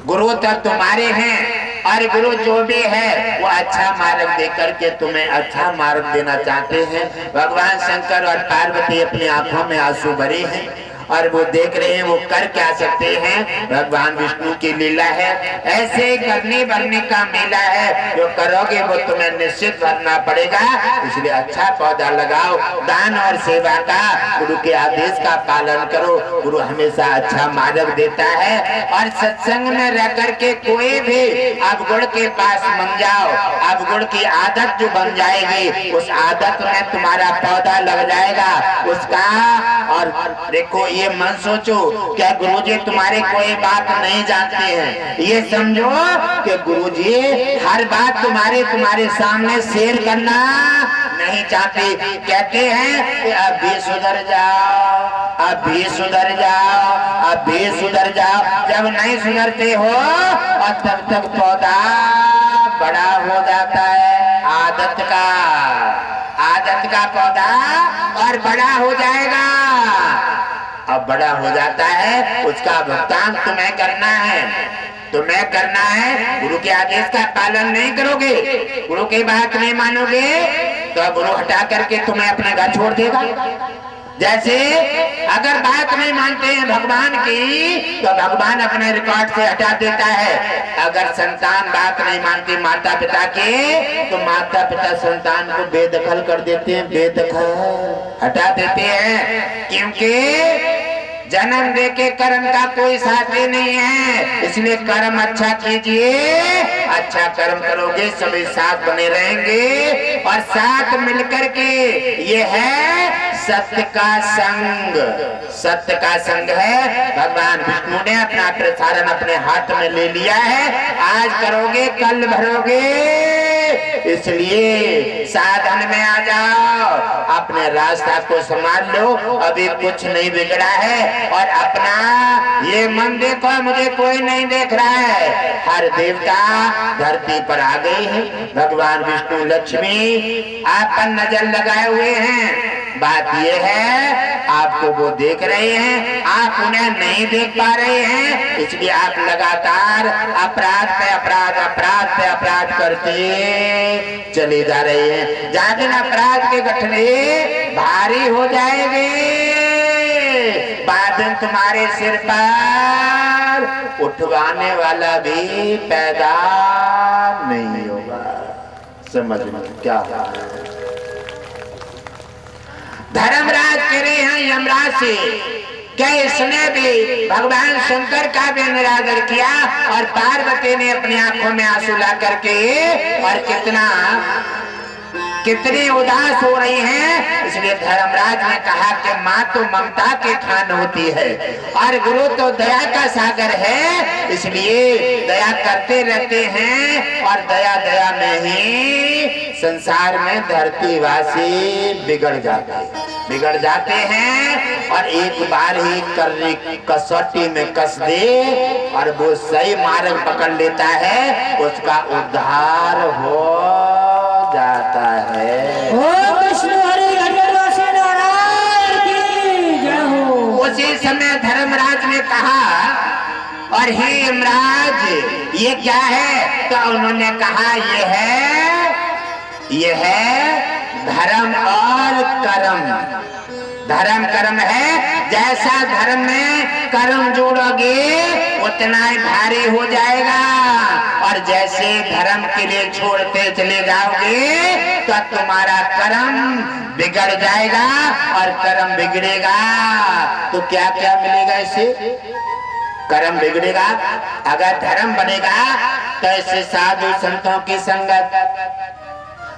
गुरु तो तुम्हारे हैं और गुरु जो भी है वो अच्छा मार्ग देकर के तुम्हें अच्छा मार्ग देना चाहते हैं। भगवान शंकर और पार्वती अपनी आंखों में आंसू भरे हैं और वो देख रहे हैं वो कर क्या सकते हैं। भगवान विष्णु की लीला है, ऐसे करने भरने का मेला है, जो करोगे वो तुम्हें निश्चित भरना पड़ेगा। इसलिए अच्छा पौधा लगाओ, दान और सेवा का, गुरु के आदेश का पालन करो। गुरु हमेशा अच्छा मार्ग देता है। और सत्संग में रह करके कोई भी अवगुण के पास मन जाओ, अवगुण की आदत जो बन जाएगी, उस आदत में तुम्हारा पौधा लग जाएगा उसका। और देखो, ये मत सोचो क्या गुरुजी तुम्हारे कोई बात नहीं जानते हैं। ये समझो कि गुरुजी हर बात तुम्हारे सामने शेयर करना नहीं चाहते। कहते हैं कि अभी सुधर जाओ, अभी सुधर जाओ, अभी सुधर जाओ। जब नहीं सुधरते हो और तब तक पौधा बड़ा हो जाता है। आदत का पौधा और बड़ा हो जाएगा। अब बड़ा हो जाता है, उसका भुगतान तुम्हें करना है। गुरु के आदेश का पालन नहीं करोगे, गुरु की बात नहीं मानोगे, तो गुरु हटा करके तुम्हें अपने घर छोड़ देगा। जैसे अगर बात नहीं मानते हैं भगवान की, तो भगवान अपने रिकॉर्ड से हटा देता है। अगर संतान बात नहीं मानती माता पिता के, तो माता पिता संतान को बेदखल कर देते हैं, बेदखल हटा देते हैं। क्योंकि जन्म दे के कर्म का कोई साथी नहीं है। इसलिए कर्म अच्छा कीजिए, अच्छा कर्म करोगे सभी साथ बने रहेंगे और साथ मिलकर के। ये है सत्य का संग, सत्य का संग है। भगवान विष्णु ने अपना प्रसारण अपने हाथ में ले लिया है। आज करोगे कल भरोगे, इसलिए साधन में आ जाओ, अपने रास्ता को संभाल लो। अभी कुछ नहीं बिगड़ा है। और अपना ये मन देखो, मुझे कोई नहीं देख रहा है। हर देवता धरती पर आ गए हैं। भगवान विष्णु लक्ष्मी आप पर नजर लगाए हुए हैं। बात ये है, आपको वो देख रहे हैं, आप उन्हें नहीं देख पा रहे हैं। इसलिए आप लगातार अपराध पे अपराध, अपराध पे अपराध करते चले जा रहे हैं। ज्यादा दिन अपराध के गठरे भारी हो जाएंगे, बाद में तुम्हारे सिर पर उठवाने वाला भी पैदा नहीं होगा। समझ में क्या? धर्मराज कह रहे हैं यमराज से, क्या इसने भी भगवान शंकर का भी निरादर किया और पार्वती ने अपनी आंखों में आंसू ला करके, और कितनी उदास हो रही हैं। इसलिए धर्मराज ने कहा कि माँ तो ममता के खान होती है और गुरु तो दया का सागर है। इसलिए दया करते रहते हैं और दया दया में ही संसार में धरतीवासी बिगड़ जाते हैं। और एक बार ही करने कसौटी में कस दे और वो सही मार्ग पकड़ लेता है, उसका उद्धार हो जाता है। ओम विष्णु हरि गणेश नारायण की जय हो। उसी समय धर्मराज ने कहा, और हे यमराज ये क्या है? तो उन्होंने कहा ये है धर्म और कर्म। धर्म कर्म है, जैसा धर्म में कर्म जोड़ोगे उतना ही भारी हो जाएगा, और जैसे धर्म के लिए छोड़ते चले जाओगे तो तुम्हारा कर्म बिगड़ जाएगा, और कर्म बिगड़ेगा तो क्या क्या मिलेगा इससे? कर्म बिगड़ेगा। अगर धर्म बनेगा तो ऐसे साधु संतों की संगत,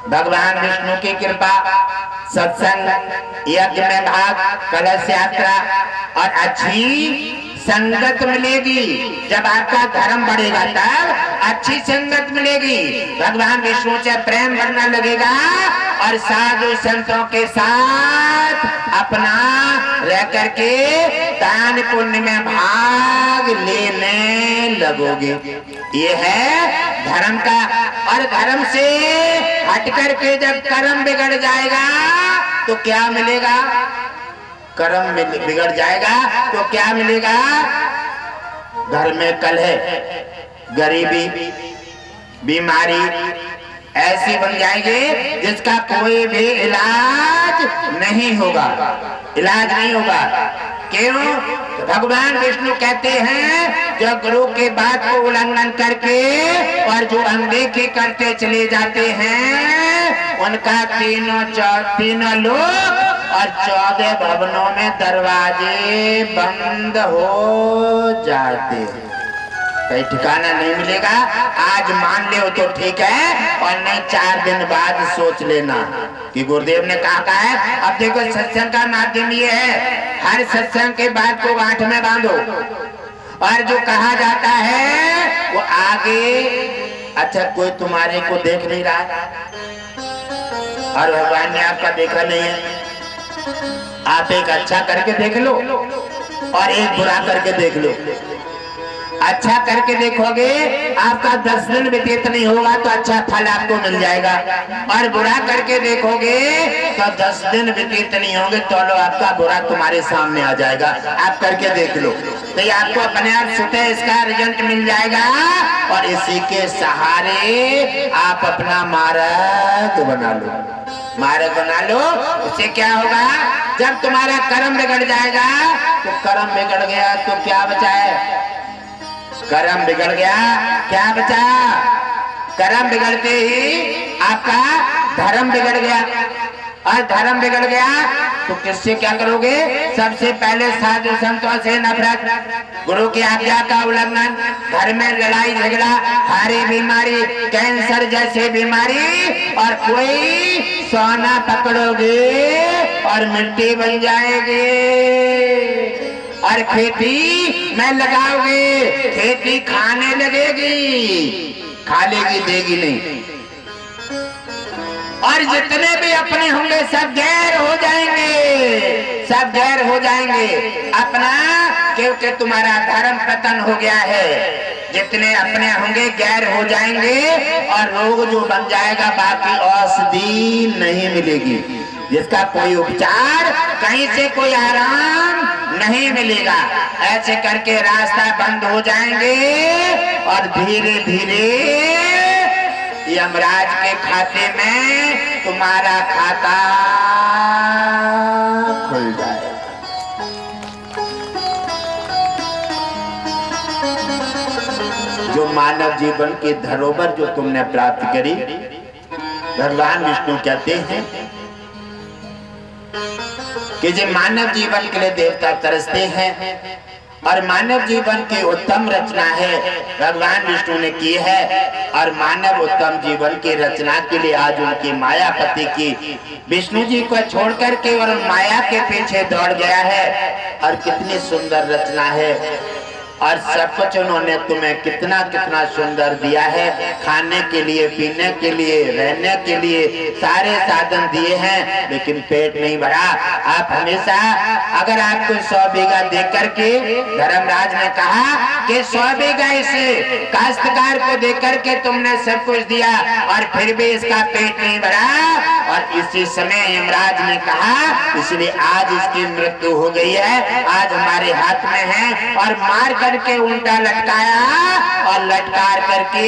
भगवान विष्णु की कृपा, सत्संग, यज्ञ में भाग, कलश यात्रा और अच्छी संगत मिलेगी। जब आपका धर्म बढ़ेगा तब अच्छी संगत मिलेगी, भगवान विष्णु से प्रेम बढ़ने लगेगा, और साधु संतों के साथ अपना रह करके दान पुण्य में भाग लेने लगोगे। ये है धर्म का। और धर्म से हट करके जब कर्म बिगड़ जाएगा तो क्या मिलेगा? कर्म बिगड़ जाएगा तो क्या मिलेगा? घर में कलह, गरीबी, बीमारी ऐसी बन जाएगी जिसका कोई भी इलाज नहीं होगा। इलाज नहीं होगा। क्यों? तो भगवान विष्णु कहते हैं जो गुरु की बात को उल्लंघन करके और जो अनदेखी करते चले जाते हैं उनका तीनों लोक और 14 भवनों में दरवाजे बंद हो जाते हैं। कहीं ठिकाना नहीं मिलेगा। आज मान ले तो ठीक है, और नहीं 4 दिन बाद सोच लेना कि गुरुदेव ने कहा है। अब देखो सत्संग का माध्यम ये है, हर सत्संग के बाद को गांठ में बांधो, और जो कहा जाता है वो आगे। अच्छा, कोई तुम्हारे को देख नहीं रहा और भगवान ने आपका देखा नहीं है। आप एक अच्छा करके देख लो और एक बुरा करके देख लो। अच्छा करके देखोगे आपका 10 दिन व्यतीत नहीं होगा तो अच्छा फल आपको मिल जाएगा, और बुरा करके देखोगे तो 10 दिन व्यतीत नहीं होंगे तो लो आपका बुरा तुम्हारे सामने आ जाएगा। आप करके देख लो तो ये आपको अपने आप स्वतः इसका रिजल्ट मिल जाएगा, और इसी के सहारे आप अपना मार्ग बना लो। मार्ग बना लो। उससे क्या होगा? जब तुम्हारा कर्म बिगड़ जाएगा तो कर्म बिगड़ गया तो क्या बचा है? कर्म बिगड़ गया क्या बचा? कर्म बिगड़ते ही आपका धर्म बिगड़ गया, और धर्म बिगड़ गया तो किससे क्या करोगे? सबसे पहले साधु संतों से नफरत, गुरु की आज्ञा का उल्लंघन, घर में लड़ाई झगड़ा, भारी बीमारी, कैंसर जैसी बीमारी, और कोई सोना पकड़ोगे और मिट्टी बन जाएगी, और खेती में लगाओगे, खेती खाने लगेगी, खा लेगी, देगी नहीं, और जितने भी अपने होंगे सब गैर हो जाएंगे, सब गैर हो जाएंगे अपना, क्योंकि तुम्हारा धर्म पतन हो गया है। जितने अपने होंगे गैर हो जाएंगे, और रोग जो बन जाएगा बाकी औषधि नहीं मिलेगी, जिसका कोई उपचार, कहीं से कोई आराम नहीं मिलेगा। ऐसे करके रास्ता बंद हो जाएंगे, और धीरे धीरे यमराज के खाते में तुम्हारा खाता खुल जाएगा। जो मानव जीवन की धरोहर जो तुमने प्राप्त करी, भगवान विष्णु कहते हैं कि जो मानव जीवन के लिए देवता तरसते हैं, और मानव जीवन की उत्तम रचना है भगवान विष्णु ने की है, और मानव उत्तम जीवन की रचना के लिए आज उनकी मायापति की विष्णु जी को छोड़ करके और माया के पीछे दौड़ गया है। और कितनी सुंदर रचना है, और सब कुछ उन्होंने तुम्हें कितना कितना सुंदर दिया है। खाने के लिए, पीने के लिए, रहने के लिए सारे साधन दिए हैं, लेकिन पेट नहीं भरा। आप हमेशा अगर आपको 100 बीघा दे करके, धर्मराज ने कहा कि 100 बीघा इसे काश्तकार को दे करके तुमने सब कुछ दिया और फिर भी इसका पेट नहीं भरा, और इसी समय यमराज ने कहा इसलिए आज इसकी मृत्यु हो गई है, आज हमारे हाथ में है। और मार करके उल्टा लटकाया और लटकार करके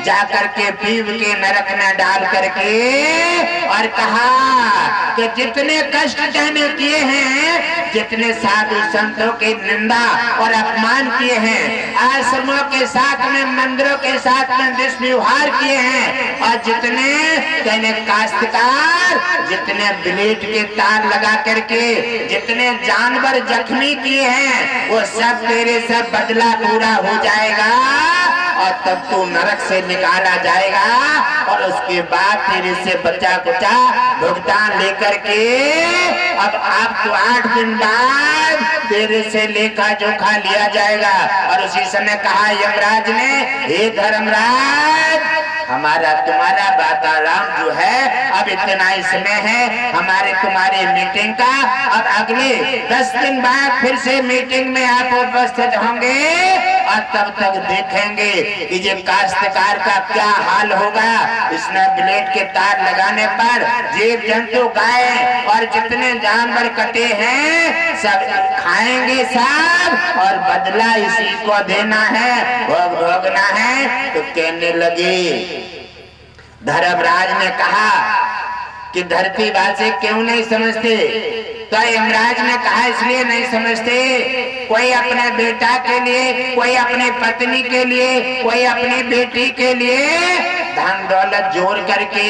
जाकर के पीव के नरक में डाल करके और कहा कि जितने कष्ट सहने किए हैं, जितने साधु संतों की निंदा और अपमान किए हैं, आश्रमों के साथ में मंदिरों के साथ में दुष्व्यवहार किए हैं, और जितने काश्तकार जितने ब्लेड के तार लगा करके जितने जानवर जख्मी किए हैं, वो सब तेरे सब बदला पूरा हो जाएगा और तब तू नरक से निकाला जाएगा। और उसके बाद तेरे से बचा कुचा भुगतान लेकर के अब आप तो 8 दिन बाद तेरे से लेखा जोखा लिया जाएगा। और उसी समय कहा यमराज ने, हे धर्मराज, हमारा तुम्हारा वार्तालाप जो है अब इतना ही समय है हमारे तुम्हारे मीटिंग का। अब अगले 10 दिन बाद फिर से मीटिंग में आप उपस्थित होंगे और तब तक देखेंगे कि ये काश्तकार का क्या हाल होगा। इसने ब्लेड के तार लगाने पर जीव जंतु गाय और जितने जानवर कटे हैं सब खाएंगे सब, और बदला इसी को देना है, भोगना है। तो कहने लगे, धर्मराज ने कहा कि धरतीवासी क्यों नहीं समझते? तो यमराज ने कहा इसलिए नहीं समझते, कोई अपने बेटा के लिए, कोई अपनी पत्नी के लिए, कोई अपनी बेटी के लिए धन दौलत जोड़ करके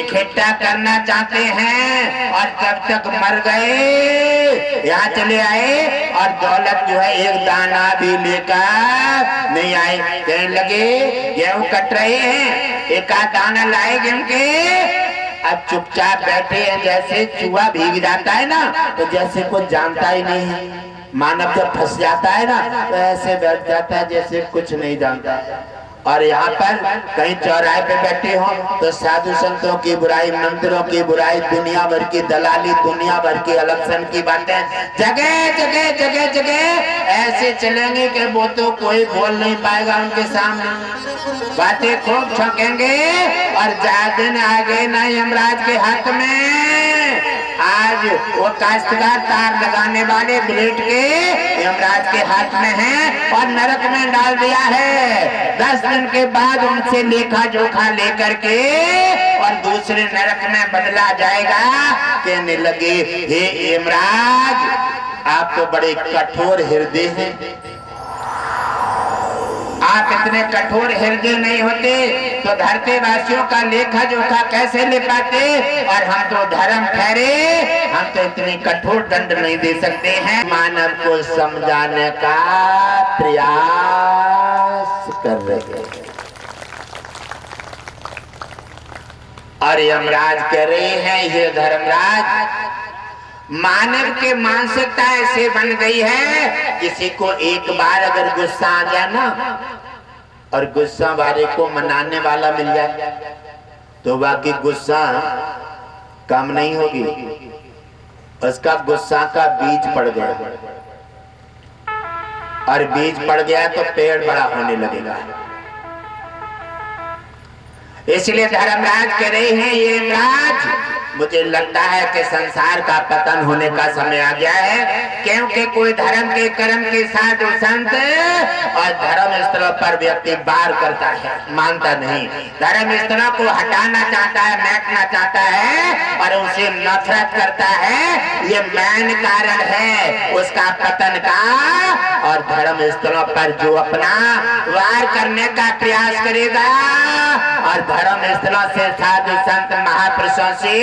इकट्ठा करना चाहते हैं, और जब तक मर गए यहाँ चले आए और दौलत जो है एक दाना भी लेकर नहीं आए। कहने लगे गेहूं कट रहे हैं, एक आध दाना लाए गेहूं के, अब चुपचाप बैठे हैं। जैसे चूहा भीग जाता है ना, तो जैसे कुछ जानता ही नहीं है। मानव जब फंस जाता है ना, तो ऐसे बैठ जाता है जैसे कुछ नहीं जानता। और यहाँ पर कहीं चौराहे पे बैठे हो तो साधु संतों की बुराई, मंदिरों की बुराई, दुनिया भर की दलाली, दुनिया भर की इलेक्शन की बातें जगह जगह जगह जगह ऐसे चलेंगे कि वो तो कोई बोल नहीं पाएगा उनके सामने। बातें खूब छकेंगे और दिन आगे ना यमराज के हाथ में। आज वो काश्तकार तार लगाने वाले ब्लेड के यमराज के हाथ में है और नरक में डाल दिया है। 10 दिन के बाद उनसे लेखा जोखा लेकर के और दूसरे नरक में बदला जाएगा। कहने लगे, हे यमराज, आप तो बड़े कठोर हृदय हैं, आप इतने कठोर हृदय नहीं होते तो धरती वासियों का लेखा जोखा कैसे ले पाते? और हम तो धर्म ठहरे, हम तो इतनी कठोर दंड नहीं दे सकते हैं। मानव को समझाने का प्रयास कर रहे हैं। और यमराज कह रहे हैं, ये धर्मराज, मानव के मानसिकता ऐसे बन गई है, किसी को एक बार अगर गुस्सा आ जाए ना और गुस्सा वाले को मनाने वाला मिल जाए तो बाकी गुस्सा कम नहीं होगी। उसका गुस्सा का बीज पड़ गया और बीज पड़ गया तो पेड़ बड़ा होने लगेगा। इसलिए धर्मराज कह रहे हैं, ये यमराज, मुझे लगता है कि संसार का पतन होने का समय आ गया है, क्योंकि कोई धर्म के कर्म के साथ संत और धर्म स्थलों पर व्यक्ति वार करता है, मानता नहीं। धर्म स्थलों को हटाना चाहता है, मैटना चाहता है और उसे नफरत करता है। ये मैन कारण है उसका पतन का। और धर्म स्थलों पर जो अपना वार करने का प्रयास करेगा और धर्म स्थलों से साधु संत महापुरुषों से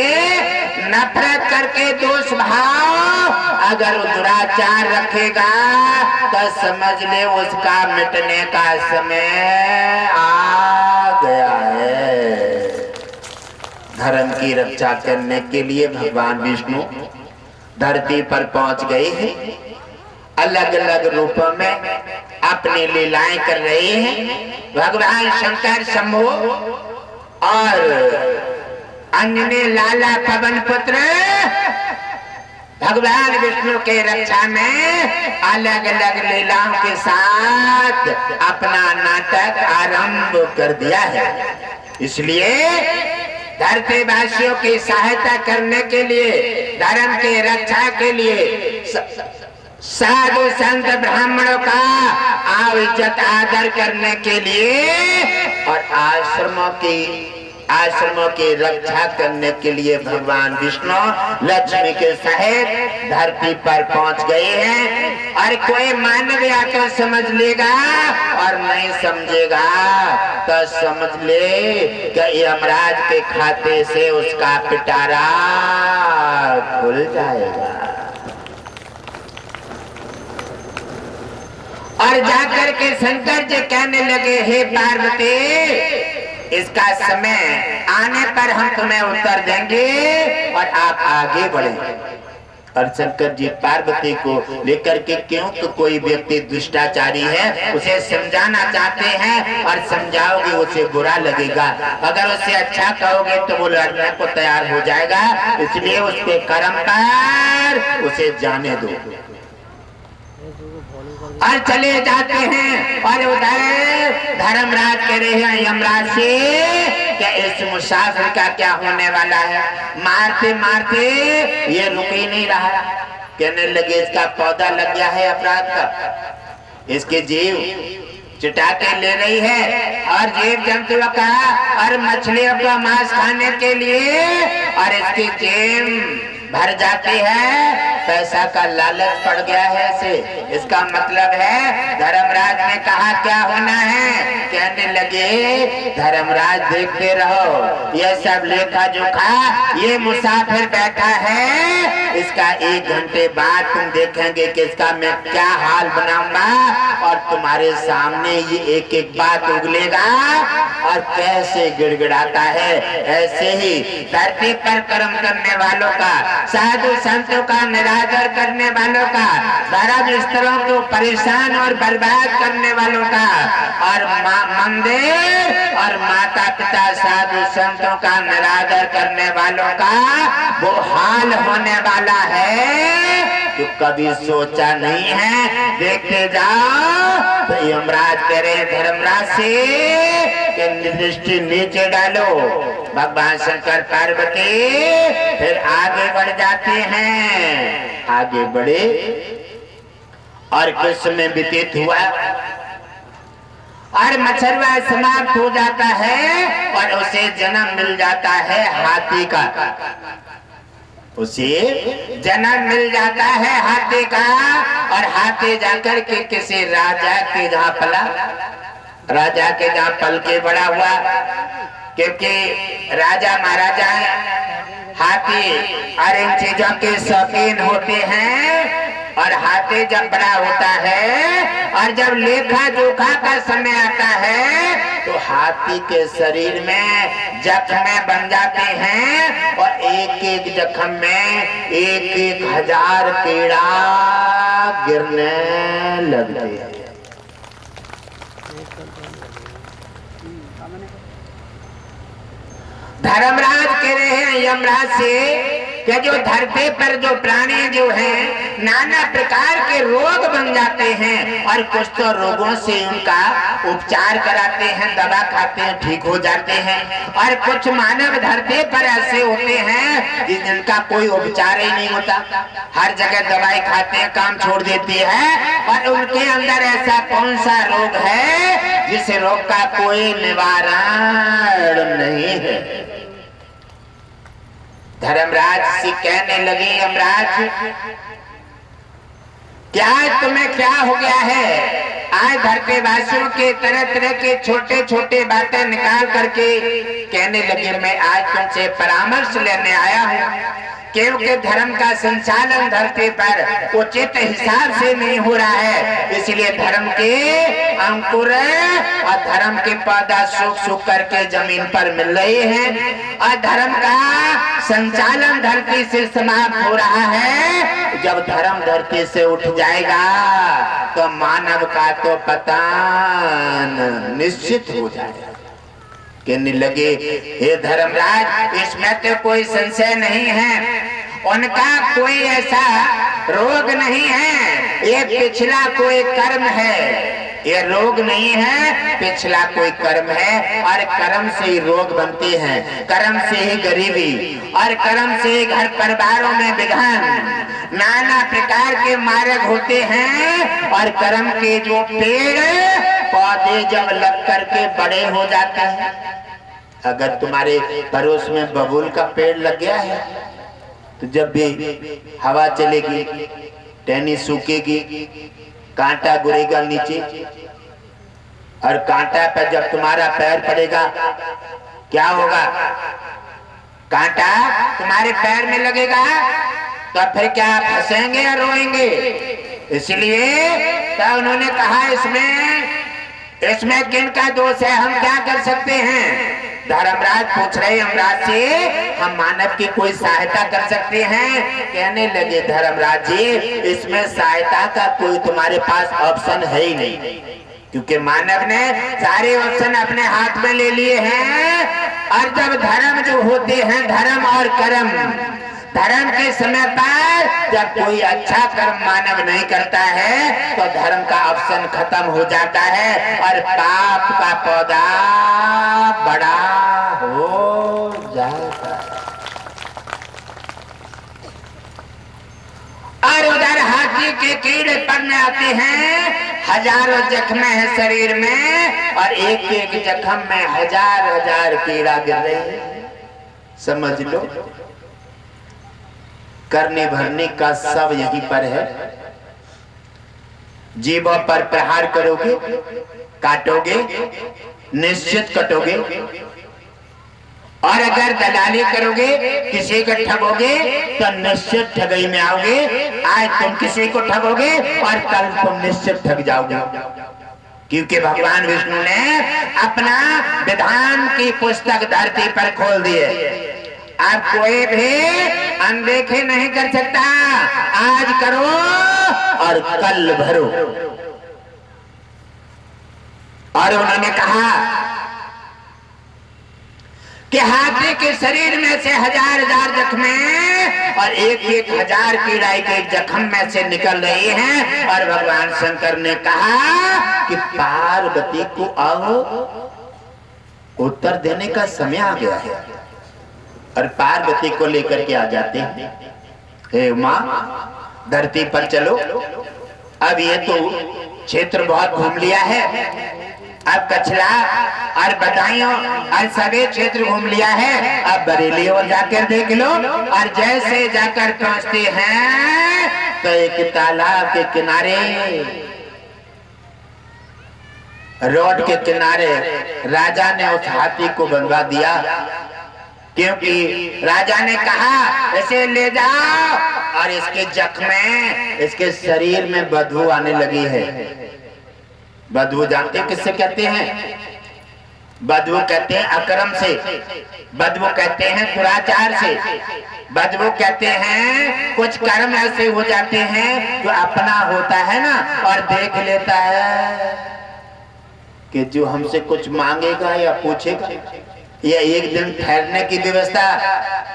नफरत करके दोष भाव अगर दुराचार रखेगा तो समझ ले उसका मिटने का समय आ गया है। धर्म की रक्षा करने के लिए भगवान विष्णु धरती पर पहुंच गए हैं, अलग अलग रूपों में अपनी लीलाएं कर रहे हैं। भगवान शंकर शंभु और अन्य लाला पवन पुत्र भगवान विष्णु के रक्षा में अलग अलग लीलाओं के साथ अपना नाटक आरंभ कर दिया है। इसलिए धरती वासियों की सहायता करने के लिए, धर्म की रक्षा के लिए साधु संत ब्राह्मणों का इज्जत आदर करने के लिए और आश्रमों की रक्षा करने के लिए भगवान विष्णु लक्ष्मी के सहित धरती पर पहुंच गए हैं। और कोई मानव या तो समझ लेगा और नहीं समझेगा तो समझ ले कि यमराज के खाते से उसका पिटारा खुल जाएगा। और जाकर के शंकर जी कहने लगे, हे पार्वती, इसका समय आने पर हम तुम्हें उत्तर देंगे और आप आगे बढ़े। और शंकर जी पार्वती को लेकर के, क्योंकि कोई व्यक्ति दुष्टाचारी है उसे समझाना चाहते हैं और समझाओगे उसे बुरा लगेगा, अगर उसे अच्छा कहोगे तो वो लड़ने को तैयार हो जाएगा, इसलिए उसके कर्म पर उसे जाने दो। और चले जाते हैं और उधर धर्मराज कह रहे हैं यमराज से कि इस मुसाफिर का क्या होने वाला है। मारते मारते ये रुक ही नहीं रहा, कहने लगे इसका पौधा लग गया है अपराध का, इसके जीव चिटा के ले रही है और जीव जंतुओं का और मछलियों का मांस खाने के लिए, और इसकी जेब भर जाती है, पैसा का लालच पड़ गया है इसे। इसका मतलब है धर्मराज ने कहा क्या होना है, कहने लगे धर्मराज देखते रहो, ये सब लेखा जोखा ये मुसाफिर बैठा है, इसका 1 घंटे बाद तुम देखेंगे कि इसका मैं क्या हाल बनाऊंगा और तुम्हारे सामने ये एक एक बात उगलेगा और कैसे गिड़गिड़ाता है। ऐसे ही धरती पर कर्म करने वालों का, साधु संतों का निरादर करने वालों का, धर्म स्थलों को परेशान और बर्बाद करने वालों का, और मंदिर और माता पिता साधु संतों का निरादर करने वालों का वो हाल होने वाला है जो कभी सोचा नहीं है। देखते जाओ। तो यमराज कह रहे धर्मराज से कि दृष्टि नीचे डालो। भगवान शंकर पार्वती फिर आगे बढ़ जाते हैं, आगे बढ़े और कुछ समय व्यतीत हुआ और मच्छरवा समाप्त हो जाता है और उसे जन्म मिल जाता है हाथी का। उसे जन्म मिल जाता है हाथी का, और हाथी जाकर के किसी राजा के जहाँ पला, राजा के जहाँ पल के बड़ा हुआ, क्योंकि राजा महाराजा है, हाथी और इन चीजों के शौकीन होते हैं। और हाथी जब बड़ा होता है और जब लेखा जोखा का समय आता है तो हाथी के शरीर में जख्म बन जाते हैं और एक एक जख्म में 1,000 कीड़ा गिरने लगते हैं। धर्मराज कह रहे हैं यमराज से कि जो धरती पर जो प्राणी जो हैं नाना प्रकार के रोग बन जाते हैं और कुछ तो रोगों से उनका उपचार कराते हैं, दवा खाते हैं, ठीक हो जाते हैं, और कुछ मानव धरती पर ऐसे होते हैं जिनका कोई उपचार ही नहीं होता, हर जगह दवाई खाते हैं, काम छोड़ देती है। और उनके अंदर ऐसा कौन सा रोग है जिस रोग का कोई निवारण नहीं है। धर्मराज से कहने लगे यमराज, क्या तुम्हें क्या हो गया है? आज धरती वासियों के तरह तरह के छोटे छोटे बातें निकाल करके कहने लगे मैं आज तुमसे परामर्श लेने आया हूँ, क्योंकि धर्म का संचालन धरती पर उचित हिसाब से नहीं हो रहा है, इसलिए धर्म के अंकुर और धर्म के पौधा सूख सूख करके जमीन पर मिल रहे हैं और धर्म का संचालन धरती से समाप्त हो रहा है। जब धर्म धरती से उठ जाएगा तो मानव का तो पतन निश्चित हो जाएगा। कहने लगे हे धर्मराज, इसमें तो कोई संशय नहीं है, उनका कोई ऐसा रोग नहीं है, ये पिछला कोई कर्म है ये रोग नहीं है, पिछला कोई कर्म है और कर्म से ही रोग बनते हैं, कर्म से ही गरीबी और कर्म से ही घर परिवारों में विघन, नाना प्रकार के मार्ग होते हैं। और कर्म के जो पेड़ पौधे जब लग करके बड़े हो जाते हैं, अगर तुम्हारे पड़ोस में बबूल का पेड़ लग गया है तो जब भी हवा चलेगी, टहनी सूखेगी, कांटा गिरेगा नीचे और कांटा पर जब तुम्हारा पैर पड़ेगा क्या होगा? कांटा तुम्हारे पैर में लगेगा तो फिर क्या फंसेंगे या रोएंगे? इसलिए तो उन्होंने कहा इसमें किनका दोष है, हम क्या कर सकते हैं? धर्मराज पूछ रहे यमराज से, हम मानव की कोई सहायता कर सकते हैं? कहने लगे धर्मराज जी, इसमें सहायता का कोई तुम्हारे पास ऑप्शन है ही नहीं, क्योंकि मानव ने सारे ऑप्शन अपने हाथ में ले लिए हैं। और जब धर्म जो होते हैं, धर्म और कर्म, धर्म के समय पर जब कोई अच्छा कर्म मानव नहीं करता है तो धर्म का ऑप्शन खत्म हो जाता है और पाप का पौधा बड़ा हो जाता है। और उधर हाथी के कीड़े पड़ने आते हैं, हजारों जख्म है शरीर में और एक एक जख्म में हजार हजार कीड़ा गिर रहे हैं। समझ लो, करने भरने का सब यहीं पर है। जीवों पर प्रहार करोगे, काटोगे, निश्चित कटोगे। और अगर दलाली करोगे, किसी को ठगोगे तो निश्चित ठगई में आओगे। आज तुम किसी को ठगोगे और कल तुम निश्चित ठग जाओगे, क्योंकि भगवान विष्णु ने अपना विधान की पुस्तक धरती पर खोल दी है। अब कोई भी अनदेखे नहीं कर सकता। आज करो और कल भरो। और उन्होंने कहा कि हाथी के शरीर में से हजार हजार जख्में और एक एक हजार कीड़ा एक एक जख्म में से निकल रही हैं। और भगवान शंकर ने कहा कि पार्वती को अब उत्तर देने का समय आ गया है और पार्वती को लेकर के आ जाते हैं। हे उमा, धरती पर चलो। अब ये तो क्षेत्र बहुत घूम लिया है, अब कछला और बदायूं और सभी क्षेत्र घूम लिया है। अब बरेली और जाकर देख लो। और जैसे जाकर पहुंचते हैं तो एक तालाब के किनारे, रोड के किनारे राजा ने उस हाथी को बंधवा दिया, क्योंकि राजा ने कहा इसे ले जाओ और इसके जख्में, इसके शरीर में बदबू आने लगी है। बदबू जानते हैं किससे कहते हैं? बदबू कहते हैं अकर्म से, बदबू कहते हैं दुराचार से, बदबू कहते हैं कुछ कर्म ऐसे हो जाते हैं जो अपना होता है ना और देख लेता है कि जो हमसे कुछ मांगेगा या पूछेगा या एक दिन ठहरने की व्यवस्था,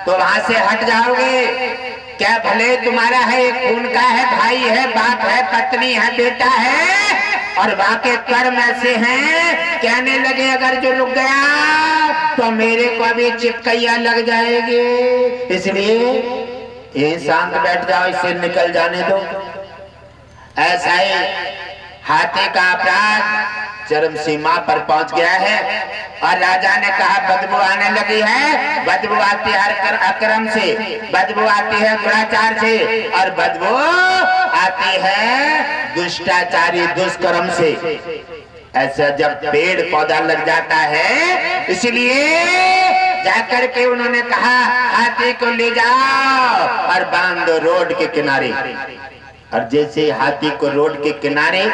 तो वहां से हट जाओगे। क्या भले तुम्हारा है, खून का है, भाई है, बाप है, पत्नी है, बेटा है और बाकी कर्म ऐसे हैं, कहने लगे अगर जो रुक गया तो मेरे को भी चिपकैया लग जाएगी। इसलिए ये शांत बैठ जाओ, इससे निकल जाने दो। ऐसा ही हाथी का अपराध चरम सीमा पर पहुंच गया है और राजा ने कहा बदबू आने लगी है। बदबू आती है अक्रम से, बदबू आती है दुराचार से और बदबू आती है दुष्टाचारी दुष्कर्म से। ऐसा जब पेड़ पौधा लग जाता है, इसलिए जाकर के उन्होंने कहा हाथी को ले जाओ और बांध दो रोड के किनारे। और जैसे हाथी को रोड के किनारे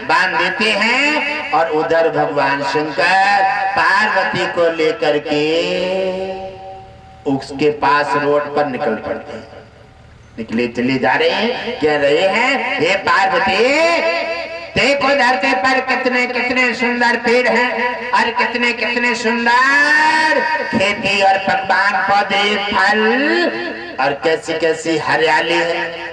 बांध देते हैं और उधर भगवान शंकर पार्वती को लेकर के उसके पास रोड पर निकल पड़ते हैं। निकले चले जा रहे हैं, कह रहे हैं हे पार्वती, देखो धरती पर कितने कितने सुंदर पेड़ हैं और कितने कितने सुंदर खेती और पकवान पौधे फल और कैसी कैसी हरियाली है।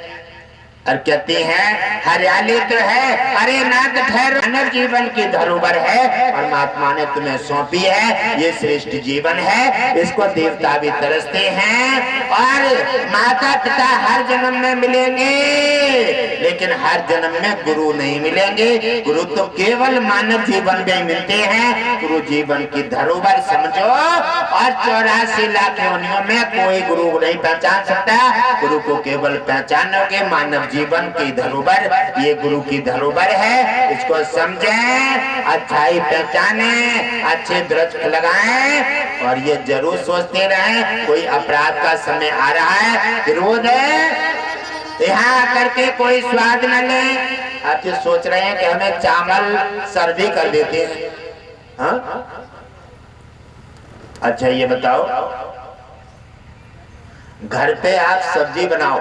और कहती हैं हरियाली तो है, अरे नाथ ठहरो, मानव जीवन की धरोहर है और महात्मा ने तुम्हें सौंपी है, ये श्रेष्ठ जीवन है, इसको देवता भी तरसते हैं। और माता पिता हर जन्म में मिलेंगे, लेकिन हर जन्म में गुरु नहीं मिलेंगे। गुरु तो केवल मानव जीवन में मिलते हैं। गुरु जीवन की धरोहर समझो, और 84 लाख योनियों में कोई गुरु नहीं पहचान सकता। गुरु को केवल पहचानोगे मानव जीवन की धरोहर, ये गुरु की धरोहर है। इसको समझें, अच्छाई पहचाने, अच्छे वृक्ष लगाएं, और ये जरूर सोचते रहें कोई अपराध का समय आ रहा है, विरोध है, यहाँ आकर के कोई स्वाद न ले। आप ये सोच रहे हैं कि हमें चावल सर्दी कर देते हैं, हाँ? अच्छा ये बताओ, घर पे आप सब्जी बनाओ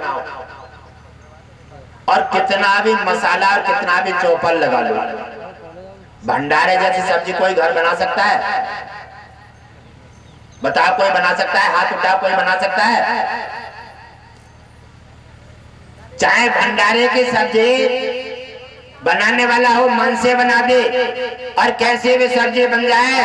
और कितना भी मसाला और कितना भी चौपल लगा लो, भंडारे जैसी सब्जी कोई घर बना सकता है? बताओ कोई बना सकता है? हाथ उठाओ, कोई बना सकता है? चाहे भंडारे की सब्जी बनाने वाला हो मन से बना दे और कैसे भी सब्जी बन जाए,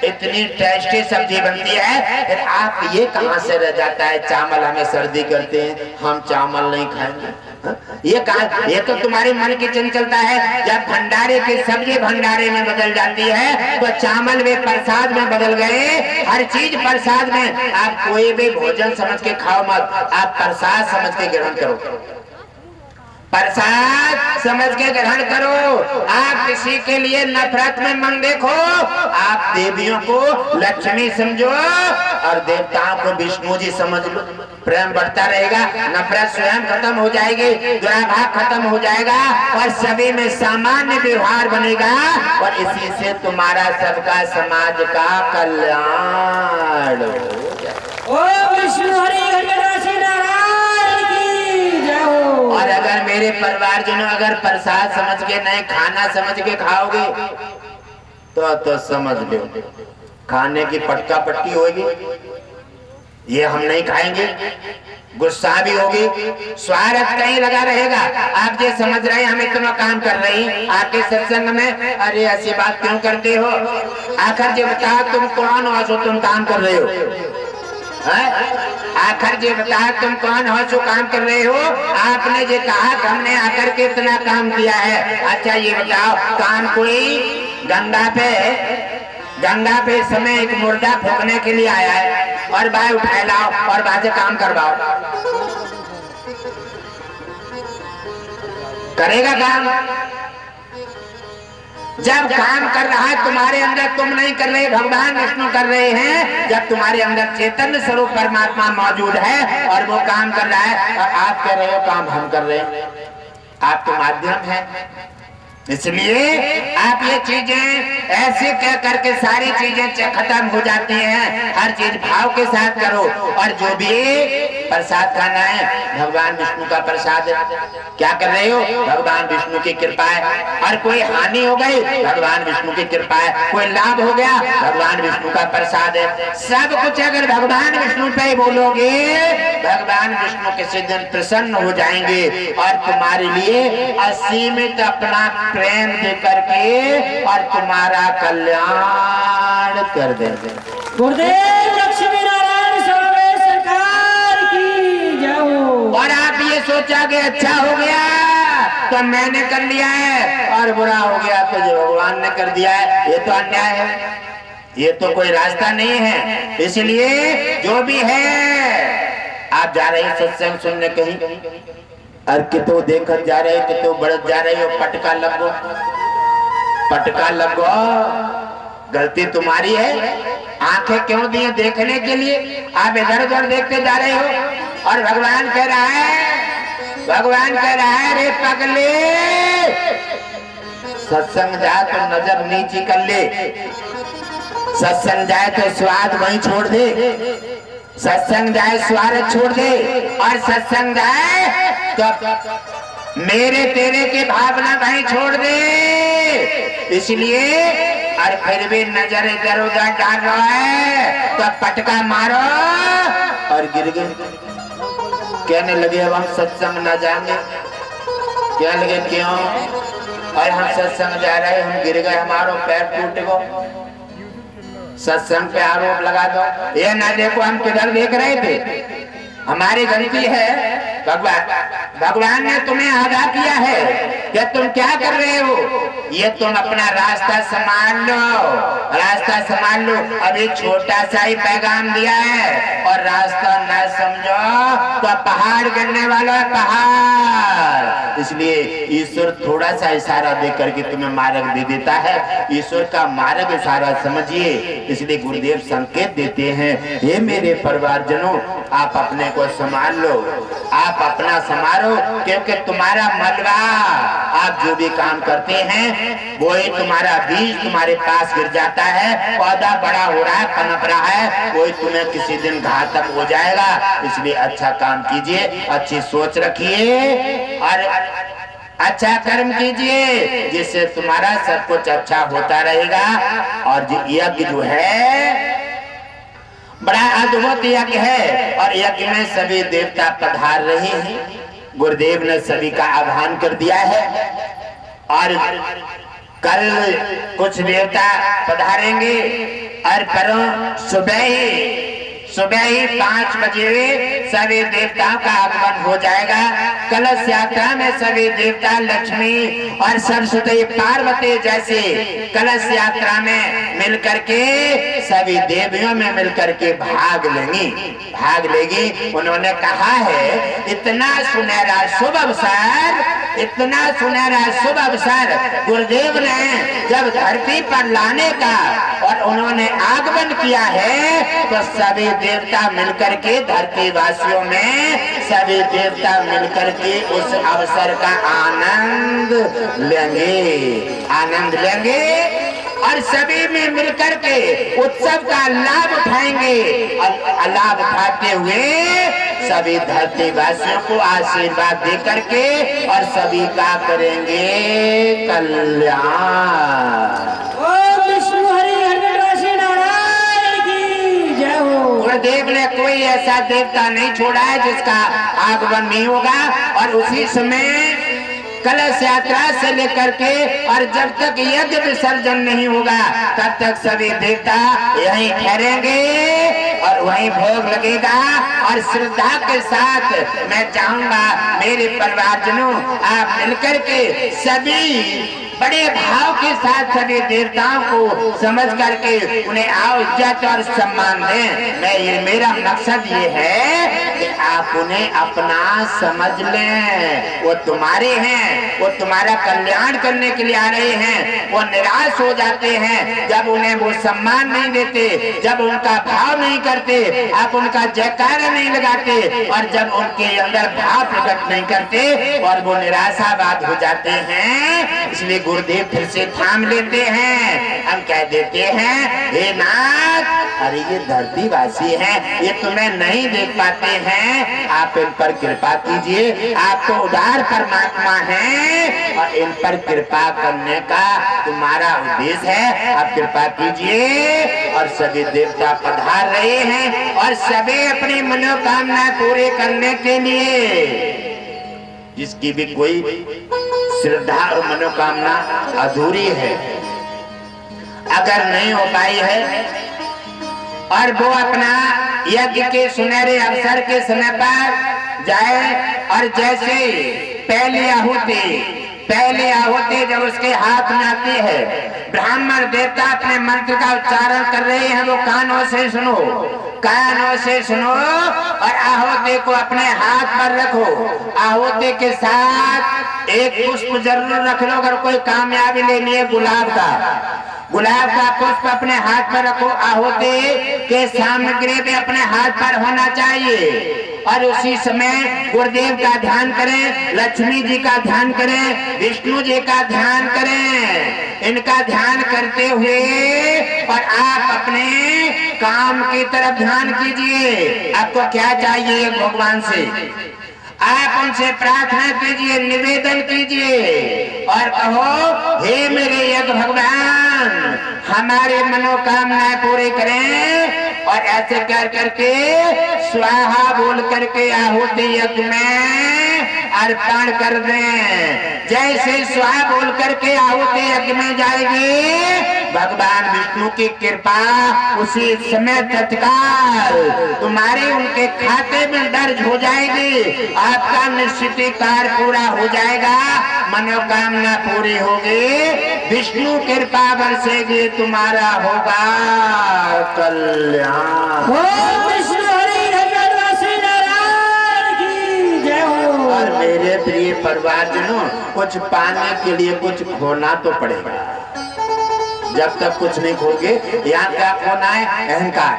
इतनी टेस्टी सब्जी बनती है। फिर आप ये कहां से रह जाता है चावल हमें सर्दी करते हैं, हम चावल नहीं खाएंगे, हा? ये कहा, ये तो तुम्हारे मन की चंचलता है। जब भंडारे की सब्जी भंडारे में बदल जाती है तो चावल वे प्रसाद में बदल गए। हर चीज प्रसाद में। आप कोई भी भोजन समझ के खाओ मत, आप प्रसाद समझ के ग्रहण करो, प्रसाद समझ के ग्रहण करो। आप किसी के लिए नफरत में मन देखो, आप देवियों को लक्ष्मी समझो और देवताओं को विष्णु जी समझ लो। प्रेम बढ़ता रहेगा, नफरत स्वयं खत्म हो जाएगी, दुराभाग खत्म हो जाएगा और सभी में सामान्य व्यवहार बनेगा, और इसी से तुम्हारा सबका समाज का कल्याण हो जाएगा। ओम विष्णु हरि गणेश नारायण की जय हो। और अगर मेरे परिवारजनों अगर प्रसाद समझ के नहीं, खाना समझ के खाओगे तो समझ लो खाने की पटका पट्टी होगी, ये हम नहीं खाएंगे, गुस्सा भी होगी, स्वार्थ कहीं लगा रहेगा। आप ये समझ रहे हैं हम इतना काम कर रहे हैं आपके सत्संग में, अरे ऐसी बात क्यों करते हो? आखिर ये बताओ तुम कौन हो जो तुम काम कर रहे हो? आखिर ये बताओ तुम कौन हो जो काम कर रहे हो? आपने ये कहा कि हमने आकर के इतना काम किया है। अच्छा ये बताओ, काम कोई गंगा पे इस समय एक मुर्दा फूकने के लिए आया है और भाई उठाए लाओ और वहां से काम करवाओ, करेगा काम? जब काम कर रहा है तुम्हारे अंदर, तुम नहीं कर रहे, भगवान विष्णु कर रहे हैं। जब तुम्हारे अंदर चैतन्य स्वरूप परमात्मा मौजूद है और वो काम कर रहा है, और आप कर रहे हो काम हम कर रहे हैं, आप तो माध्यम है। इसलिए आप ये चीजें ऐसे कह करके सारी चीजें खत्म हो जाती हैं। हर चीज भाव के साथ करो, और जो भी प्रसाद खाना है भगवान विष्णु का प्रसाद है। क्या कर रहे हो? भगवान विष्णु की कृपा है। और कोई हानि हो गई, भगवान विष्णु की कृपा है। कोई लाभ हो गया, भगवान विष्णु का प्रसाद है। सब कुछ अगर भगवान विष्णु पे बोलोगे, भगवान विष्णु किसी दिन प्रसन्न हो जाएंगे और तुम्हारे लिए असीमित अपना प्रेम दे करके और तुम्हारा कल्याण कर देंगे। गुरुदेव लक्ष्मी नारायण स्वामी सरकार की जय हो। और आप ये सोचा कि अच्छा हो गया तो मैंने कर लिया है, और बुरा हो गया तो जो भगवान ने कर दिया है, ये तो अन्याय है, ये तो कोई रास्ता नहीं है। इसलिए जो भी है, आप जा रहे हैं सत्संग सुनने कहीं, और कितो देखत जा रहे, कितो बढ़त जा रहे हो, पटका लगो, गलती तुम्हारी है। आंखें क्यों दी देखने के लिए? आप इधर उधर देखते जा रहे हो, और भगवान कह रहा है रे पगले, सत्संग जाए तो नजर नीची कर ले, सत्संग जाए तो स्वाद वहीं छोड़ दे, सत्संग जाए स्वार्थ छोड़ दे, और सत्संग जाए तो मेरे तेरे के भावना भाई छोड़ दे। इसलिए और फिर भी नजर इधर उधर डाल रहा है तो पटका मारो और गिर गए। कहने लगे अब हम सत्संग न जाएंगे, क्या लगे क्यों? और हम सत्संग जा रहे, हम गिर गए, हमारो पैर टूट गो, सत्संग पे आरोप लगा दो। ये ना देखो हम किधर देख रहे थे, हमारी गलती है। भगवान ने तुम्हें आगाह किया है कि तुम क्या कर रहे हो, ये तुम अपना रास्ता संभाल लो, रास्ता संभाल लो। अभी छोटा सा ही पैगाम दिया है और रास्ता न समझो तो पहाड़ गिरने वाला है, पहाड़। इसलिए ईश्वर थोड़ा सा इशारा देकर के तुम्हें मार्ग दे देता है, ईश्वर का मार्ग इशारा समझिए। इसलिए गुरुदेव संकेत देते हैं, हे मेरे परिवारजनों, आप अपने को संभाल लो, आप अपना संभालो, क्योंकि तुम्हारा मलबा, आप जो भी काम करते हैं वही तुम्हारा बीज तुम्हारे पास गिर जाता है, पौधा बड़ा हो रहा है, पनप रहा है, वही तुम्हें किसी दिन घातक हो जाएगा। इसलिए अच्छा काम कीजिए, अच्छी सोच रखिए और अच्छा कर्म कीजिए, जिससे तुम्हारा सब कुछ अच्छा होता रहेगा। और यज्ञ जो है बड़ा अद्भुत यज्ञ है और यज्ञ में सभी देवता पधार रहे हैं। गुरुदेव ने सभी का आह्वान कर दिया है और कल कुछ देवता पधारेंगे और परम सुबह ही 5 बजे सभी देवताओं का आगमन हो जाएगा। कलश यात्रा में सभी देवता लक्ष्मी और सरस्वती पार्वती जैसे कलश यात्रा में मिलकर के सभी देवियों में मिलकर के भाग लेगी। उन्होंने कहा है, इतना सुनहरा शुभ अवसर, इतना सुनहरा शुभ अवसर गुरुदेव ने जब धरती पर लाने का और उन्होंने आगमन किया है, तो सभी देवता मिलकर के, धरती वासियों में सभी देवता मिलकर के उस अवसर का आनंद लेंगे और सभी में मिलकर के उत्सव का लाभ उठाएंगे और लाभ उठाते हुए सभी धरती वासियों को आशीर्वाद दे करके और सभी का करेंगे कल्याण। ओम विष्णु हरि हरिवासी नारायण की जय हो। गुरुदेव ने कोई ऐसा देवता नहीं छोड़ा है जिसका आगमन नहीं होगा। और उसी समय कलश यात्रा से लेकर के और जब तक यज्ञ विसर्जन नहीं होगा तब तक सभी देवता यहीं ठहरेंगे और वहीं भोग लगेगा। और श्रद्धा के साथ मैं चाहूंगा मेरे परिवारजनों, आप मिलकर के सभी बड़े भाव के साथ सभी देवताओं को समझ करके उन्हें आओ इज्जत और सम्मान दें। मेरा मकसद ये है कि आप उन्हें अपना समझ लें। वो तुम्हारे हैं, वो तुम्हारा कल्याण करने के लिए आ रहे हैं। वो निराश हो जाते हैं जब उन्हें वो सम्मान नहीं देते, जब उनका भाव नहीं करते, आप उनका जयकारा नहीं लगाते और जब उनके अंदर भाव प्रकट नहीं करते और वो निराशावाद हो जाते हैं। इसलिए गुरुदेव फिर से थाम लेते हैं, हम कह देते हैं, हे नाथ, अरे ये धरती वासी हैं, ये तुम्हें नहीं देख पाते हैं, आप इन पर कृपा कीजिए। आप तो उदार परमात्मा हैं और इन पर कृपा करने का तुम्हारा उद्देश्य है, आप कृपा कीजिए। और सभी देवता पधार रहे हैं और सभी अपनी मनोकामना पूरे करने के लिए, जिसकी भी कोई श्रद्धा और मनोकामना अधूरी है, अगर नहीं हो पाई है और वो अपना यज्ञ के सुनहरे अवसर के समय पर जाए और जैसे पहली आहुति जब उसके हाथ में आती है, ब्राह्मण देवता अपने मंत्र का उच्चारण कर रहे हैं, वो कानों से सुनो और आहुति को अपने हाथ पर रखो। आहुति के साथ एक पुष्प जरूर रख लो, अगर कोई कामयाबी लेनी है गुलाब का पुष्प अपने हाथ पर रखो। आहुति के सामग्री भी अपने हाथ पर होना चाहिए और उसी समय गुरुदेव का ध्यान करें, लक्ष्मी जी का ध्यान करें, विष्णु जी का ध्यान करें। इनका ध्यान करते हुए और आप अपने काम की तरफ ध्यान कीजिए। आपको क्या चाहिए भगवान से, आप उनसे प्रार्थना कीजिए, निवेदन कीजिए और कहो, हे मेरे यज्ञ भगवान, हमारे मनोकामनाएं पूरी करें। और ऐसे कर करके स्वाहा बोल करके आहुति यज्ञ में अर्पण कर दें। जैसे स्वाहा बोल करके आहुति यज्ञ में जाएगी, भगवान विष्णु की कृपा उसी समय तत्काल तुम्हारे उनके खाते में दर्ज हो जाएगी। आपका निश्चित कार्य पूरा हो जाएगा, मनोकामना पूरी होगी, विष्णु कृपा बरसेगी, तुम्हारा होगा कल्याण। ओम विष्णु हरि नगरवासी नारायण की जय हो। और मेरे प्रिय परिवारजनों, कुछ पाने के लिए कुछ खोना तो पड़ेगा। जब तक कुछ नहीं खोगे, यहाँ क्या खोना है? अहंकार।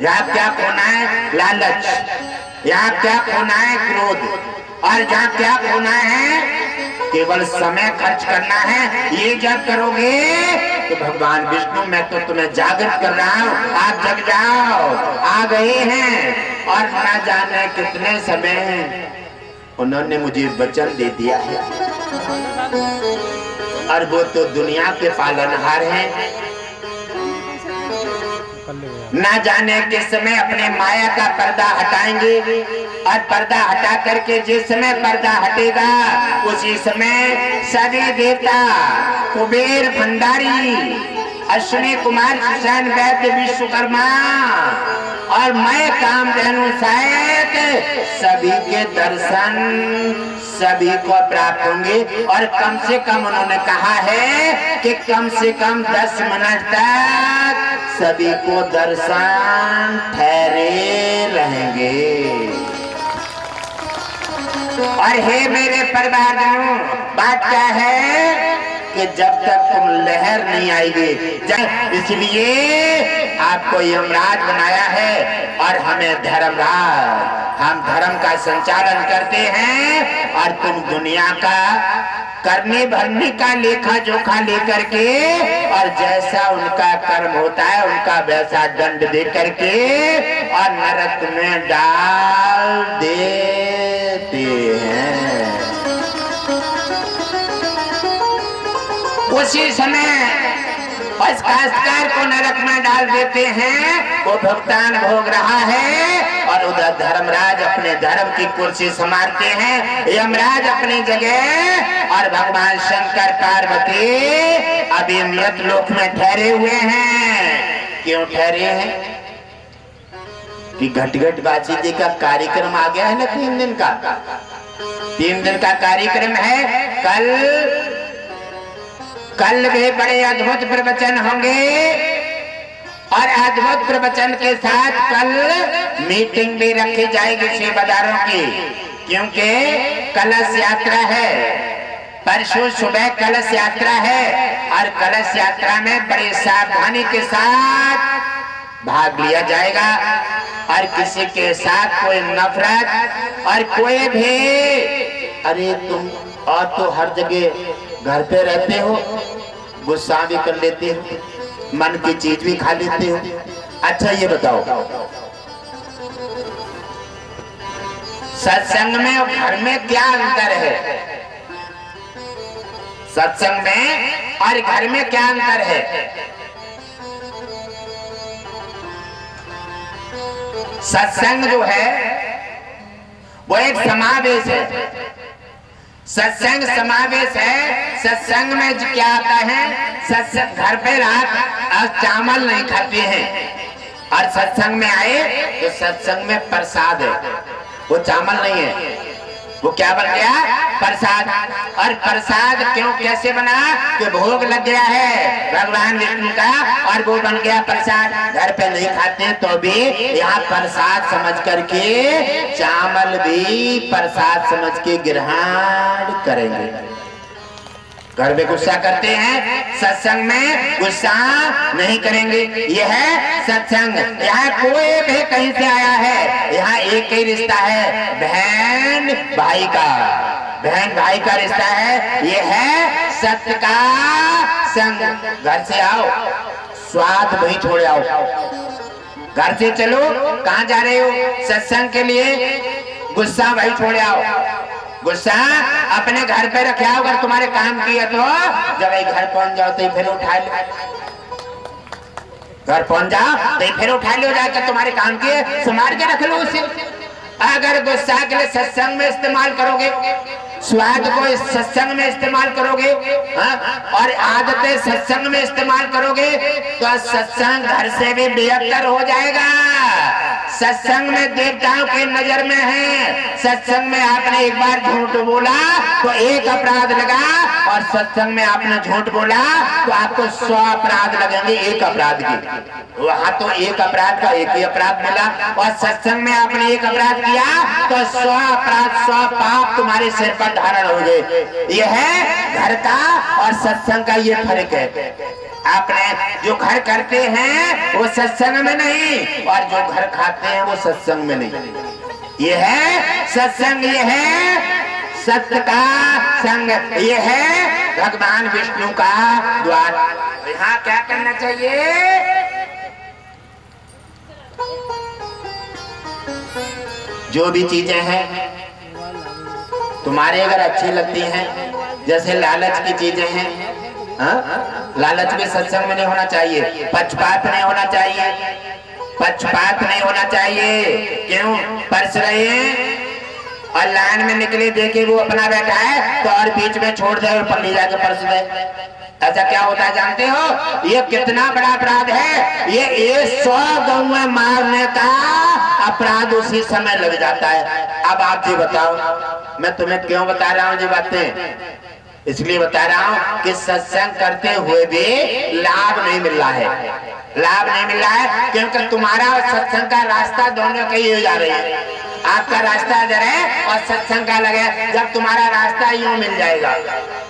यहाँ क्या खोना है? लालच। यहाँ क्या खोना है? क्रोध। और यहाँ क्या खोना है? केवल समय खर्च करना है। ये जब करोगे तो भगवान विष्णु, मैं तो तुम्हें जागृत कर रहा हूँ, आप जग जाओ, आ गए हैं। और ना जाने कितने समय उन्होंने मुझे वचन दे दिया है, और वो तो दुनिया के पालनहार हैं। ना जाने किस समय अपने माया का पर्दा हटाएंगे, और पर्दा हटा करके जिस समय पर्दा हटेगा उसी समय सभी देवता, कुबेर भंडारी, अश्विनी कुमार, किसान, वैद्य, विश्वकर्मा और मैं कामधेनु सहित सभी के दर्शन सभी को प्राप्त होंगे। और कम से कम उन्होंने कहा है कि कम से कम 10 मिनट तक सभी को दर्शन ठहरे रहेंगे। और हे मेरे परिवारजनों, बात क्या है कि जब तक तुम लहर नहीं आएगी, इसलिए आपको यमराज बनाया है और हमें धर्मराज। हम धर्म का संचालन करते हैं और तुम दुनिया का करने भरने का लेखा जोखा लेकर के, और जैसा उनका कर्म होता है उनका वैसा दंड दे करके और नरक में डाल देते हैं। उसी समय उस काश्तकार को नरक में डाल देते हैं, वो भुगतान भोग रहा है। और उधर धर्मराज अपने धर्म की कुर्सी संभालते हैं, यमराज अपनी जगह, और भगवान शंकर पार्वती अभी मृत लोक में ठहरे हुए हैं। क्यों ठहरे हैं? कि घट बाजी जी का कार्यक्रम आ गया है ना, 3 दिन का। 3 दिन का कार्यक्रम है। कल भी बड़े अद्भुत प्रवचन होंगे, और अद्भुत प्रवचन के साथ कल मीटिंग भी रखी जाएगी सेवादारों की, क्योंकि कलश यात्रा है। परसों सुबह कलश यात्रा है, और कलश यात्रा में बड़ी सावधानी के साथ भाग लिया जाएगा। और किसी के साथ कोई नफरत और कोई भी, अरे तुम और तो हर जगह घर पे रहते हो, गुस्सा भी कर लेते हो, मन की चीज भी खा लेते हो। अच्छा ये बताओ, सत्संग में और घर में क्या अंतर है? सत्संग में और घर में क्या अंतर है? सत्संग जो है वो एक समावेश है। सत्संग समावेश है। सत्संग में क्या आता है? सत्संग घर पे रात चावल नहीं खाते हैं, और सत्संग में आए तो सत्संग में प्रसाद है, वो चावल नहीं है। वो क्या बन गया? प्रसाद। और प्रसाद क्यों, कैसे बना? कि भोग लग गया है भगवान विष्णु का, और वो बन गया प्रसाद। घर पे नहीं खाते तो भी यहाँ प्रसाद समझ करके, चावल भी प्रसाद समझ के ग्रहण करेंगे। घर में गुस्सा करते हैं, सत्संग में गुस्सा नहीं करेंगे। यह है सत्संग। यहाँ कोई भी कहीं से आया है, यहाँ एक ही रिश्ता है, बहन भाई का। बहन भाई का रिश्ता है। यह है सत्य का संग। घर से आओ, स्वाद वही छोड़ आओ। घर से चलो, कहाँ जा रहे हो? सत्संग के लिए। गुस्सा वही छोड़ आओ। गुस्सा अपने घर पे रखे आओ। अगर तुम्हारे काम किया तो जब घर पहुंच जाओ तो फिर उठा लो। घर पहुंच जाओ तो फिर उठा लो, जाकर तुम्हारे काम किए संभाल के रख लो उसे। अगर गुस्सा के लिए सत्संग में इस्तेमाल करोगे, स्वाद को सत्संग में इस्तेमाल करोगे, और आदतें सत्संग में इस्तेमाल करोगे, तो सत्संग घर से भी बेहतर हो जाएगा। सत्संग में देवताओं की नजर में है। सत्संग में आपने एक बार झूठ बोला तो एक अपराध लगा, और सत्संग में आपने झूठ बोला तो आपको 100 अपराध लगेंगे एक अपराध की। वहां तो एक अपराध का एक ही अपराध मिला, और सत्संग में आपने एक अपराध किया तो 100 अपराध 100 पाप तुम्हारे सिर पर धारण हो गए। यह है घर का और सत्संग का ये फर्क है। आपने जो घर करते हैं वो सत्संग में नहीं, और जो घर खाते हैं वो सत्संग में नहीं। ये है सत्संग, ये है सत्य का संग, ये है भगवान विष्णु का द्वार। यहाँ क्या करना चाहिए? जो भी चीजें हैं तुम्हारे अगर अच्छी लगती हैं, जैसे लालच की चीजें हैं, लालच भी सत्संग में नहीं होना चाहिए। पक्षपात नहीं होना चाहिए, पक्षपात नहीं होना चाहिए। क्यों? परस रहे हैं और लाइन में निकले, देखे वो अपना बैठा है तो और बीच में छोड़ दे और पल्ली जाके परस दे। ऐसा क्या होता है जानते हो? ये कितना बड़ा अपराध है। ये 100 गौएं मारने का अपराध उसी समय लग जाता है। अब आप जी बताओ, मैं तुम्हें क्यों बता रहा हूँ ये बातें? इसलिए बता रहा हूँ कि सत्संग करते हुए भी लाभ नहीं मिल रहा है। लाभ नहीं मिल रहा है क्योंकि तुम्हारा और सत्संग का रास्ता दोनों कहीं हो जा रही है। आपका रास्ता इधर है और सत्संग का लगे। जब तुम्हारा रास्ता यूं मिल जाएगा,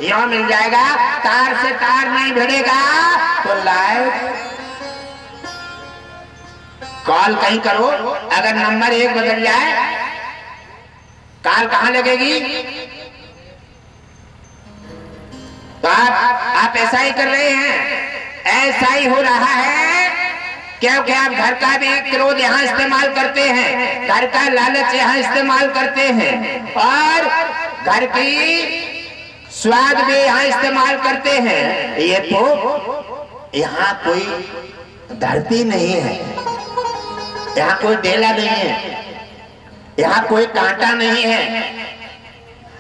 यूं मिल जाएगा, तार से तार नहीं भिड़ेगा, तो लाइव कॉल कहीं करो, अगर नंबर 1 बदल जाए, कॉल कहाँ लगेगी? तो आप ऐसा ही कर रहे हैं, ऐसा ही हो रहा है, क्योंकि आप घर का भी क्रोध यहाँ इस्तेमाल करते हैं, घर का लालच यहाँ इस्तेमाल करते हैं, और घर की स्वाद भी यहाँ इस्तेमाल करते हैं। ये तो यहाँ कोई धरती नहीं है, यहाँ कोई डेला नहीं है, यहाँ कोई कांटा नहीं है।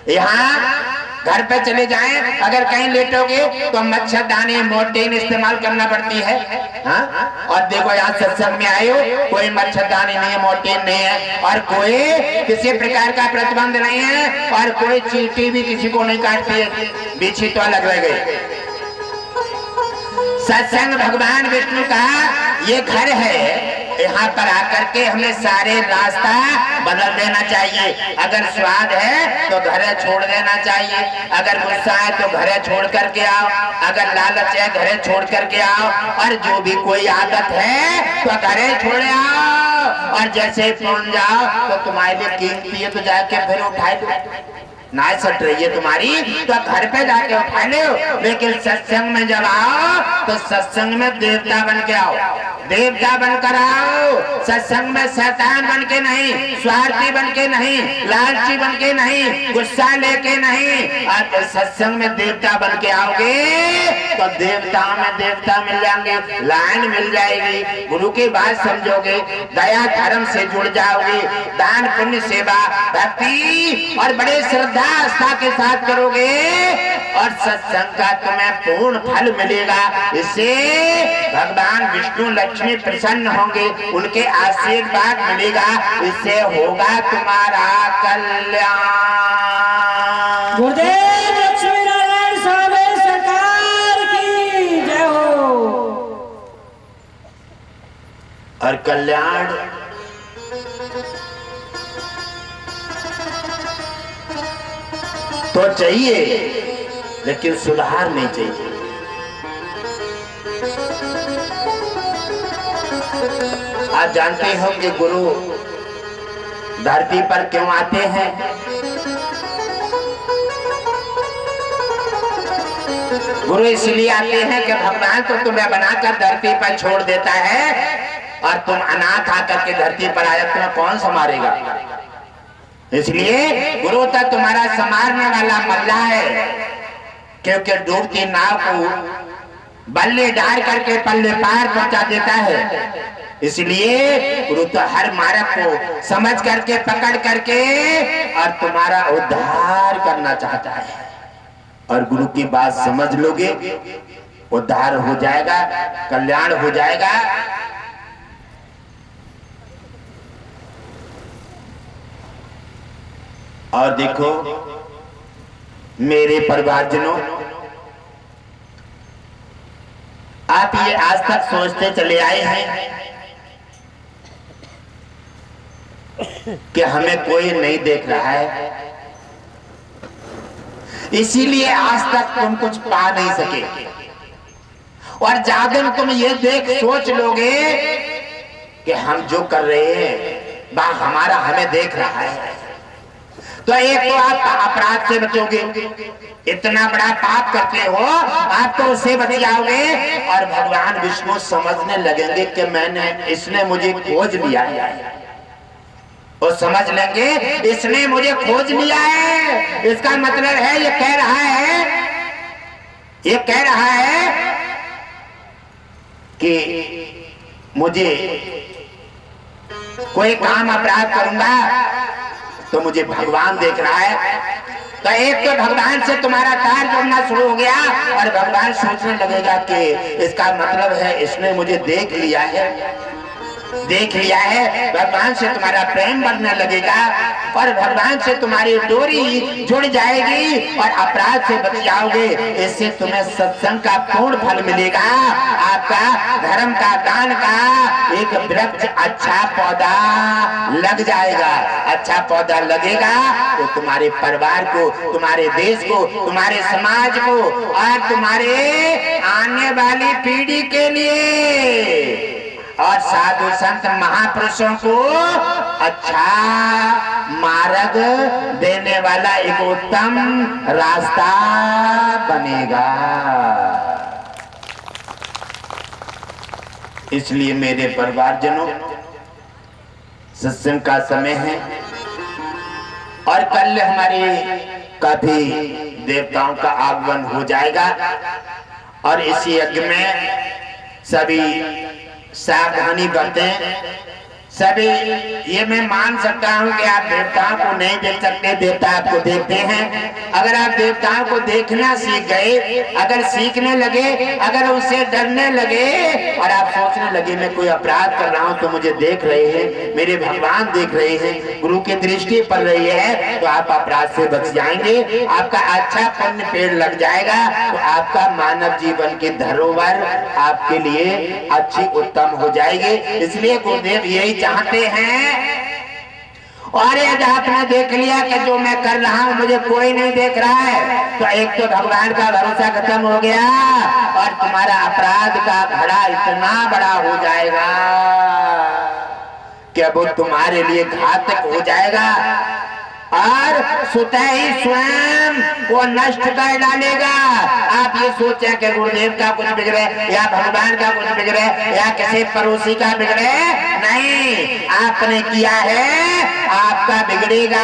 यहाँ घर पे चले जाएं, अगर कहीं लेटोगे तो मच्छरदानी मोर्टीन इस्तेमाल करना पड़ती है। हाँ? और देखो यहाँ सत्संग में आए हो, कोई मच्छरदानी नहीं है, मोर्टीन नहीं है, और कोई किसी प्रकार का प्रतिबंध नहीं है, और कोई चींटी भी किसी को नहीं काटती है, बिच्छी तो अलग रह गई। सत्संग भगवान विष्णु का ये घर है। यहाँ पर आकर के हमें सारे रास्ता बदल देना चाहिए। अगर स्वाद है तो घरे छोड़ देना चाहिए, अगर गुस्सा है तो घरे छोड़ करके आओ, अगर लालच है घरे छोड़ करके आओ, और जो भी कोई आदत है तो घरे छोड़ आओ। और जैसे पहुंच जाओ तो तुम्हारे लिए कीमती है तो जाके फिर उठाए दो, ना सट रही है तुम्हारी तो घर पे जाके उठा लो। लेकिन सत्संग में जब आओ तो सत्संग में देवता बन के आओ, देवता बनकर आओ। सत्संग में शैतान बन के नहीं, स्वार्थी बन के नहीं, लालची बन के नहीं, गुस्सा लेके नहीं। आप सत्संग में देवता बन के आओगे तो देवता में देवता मिल जाएंगे, लाइन मिल जाएगी, गुरु की बात समझोगे, दया धर्म से जुड़ जाओगे, दान पुण्य सेवा भक्ति और बड़े श्रद्धा आस्था के साथ करोगे, और सत्संग का तुम्हें पूर्ण फल मिलेगा। इससे भगवान विष्णु लक्ष्मी प्रसन्न होंगे, उनके आशीर्वाद मिलेगा, इससे होगा तुम्हारा कल्याण। गुरुदेव लक्ष्मी नारायण स्वामी सरकार की जय हो। और कल्याण तो चाहिए, लेकिन सुधार नहीं चाहिए। आप जानते हो कि गुरु धरती पर क्यों आते हैं? गुरु इसलिए आते हैं कि भगवान तो तुम्हें बनाकर धरती पर छोड़ देता है, और तुम अनाथ आकर के धरती पर आए, तुम्हें कौन संभालेगा? इसलिए गुरु तो तुम्हारा संभालने वाला मल्ला है, क्योंकि डूबती नाव को बल्ले डाल करके पल्ले पार पहुंचा देता है। इसलिए गुरु तो हर मार्ग को समझ करके पकड़ करके और तुम्हारा उद्धार करना चाहता है। और गुरु की बात समझ लोगे, उद्धार हो जाएगा, कल्याण हो जाएगा। और देखो मेरे परिवारजनों, आप ये आज तक सोचते चले आए हैं कि हमें कोई नहीं देख रहा है, इसीलिए आज तक तुम कुछ पा नहीं सके। और ज्यादा तुम ये देख सोच लोगे कि हम जो कर रहे हैं वह हमारा हमें देख रहा है, तो एक तो आप अपराध से बचोगे, इतना बड़ा पाप करते हो आप तो उससे बच जाओगे। और भगवान विष्णु समझने लगेंगे कि इसने मुझे खोज लिया है, वो समझ लेंगे इसने मुझे खोज लिया है। इसका मतलब है ये कह रहा है कि मुझे कोई काम अपराध करूंगा तो मुझे भगवान देख रहा है। तो एक तो भगवान से तुम्हारा तार जुड़ना शुरू हो गया और भगवान सोचने लगेगा कि इसका मतलब है इसने मुझे देख लिया है। भगवान से तुम्हारा प्रेम बढ़ने लगेगा और भगवान से तुम्हारी डोरी जुड़ जाएगी और अपराध से बच जाओगे। इससे तुम्हें सत्संग का पूर्ण फल मिलेगा। आपका धर्म का दान का एक वृक्ष अच्छा पौधा लग जाएगा। अच्छा पौधा लगेगा तो तुम्हारे परिवार को, तुम्हारे देश को, तुम्हारे समाज को और तुम्हारे आने वाली पीढ़ी के लिए और साधु संत महापुरुषों को अच्छा मार्ग देने वाला एक उत्तम रास्ता बनेगा। इसलिए मेरे परिवारजनों, सत्संग का समय है और कल हमारे काफी देवताओं का आगमन हो जाएगा और इसी यज्ञ में सभी सावधानी बरतें। सभी ये मैं मान सकता हूँ कि आप देवताओं को नहीं देख सकते, देवता आपको देखते हैं। अगर आप देवताओं को देखना सीख गए, अगर सीखने लगे, अगर उससे डरने लगे और आप सोचने लगे मैं कोई अपराध कर रहा हूँ तो मुझे देख रहे हैं, मेरे भगवान देख रहे हैं, गुरु की दृष्टि पड़ रही है, तो आप अपराध से बच जाएंगे। आपका अच्छा पुण्य पेड़ लग जाएगा तो आपका मानव जीवन की धरोहर आपके लिए अच्छी उत्तम हो जाएगी। इसलिए गुरुदेव यही चाहते हैं। और यदि आपने देख लिया कि जो मैं कर रहा हूं मुझे कोई नहीं देख रहा है, तो एक तो भगवान का भरोसा खत्म हो गया और तुम्हारा अपराध का घड़ा इतना बड़ा हो जाएगा कि वो तुम्हारे लिए घातक हो जाएगा और स्वतः ही स्वयं को नष्ट कर डालेगा। आप ये सोचे कि गुरुदेव का कुछ बिगड़े या भगवान का कुछ बिगड़े या किसी पड़ोसी का बिगड़े, नहीं, आपने किया है आपका बिगड़ेगा।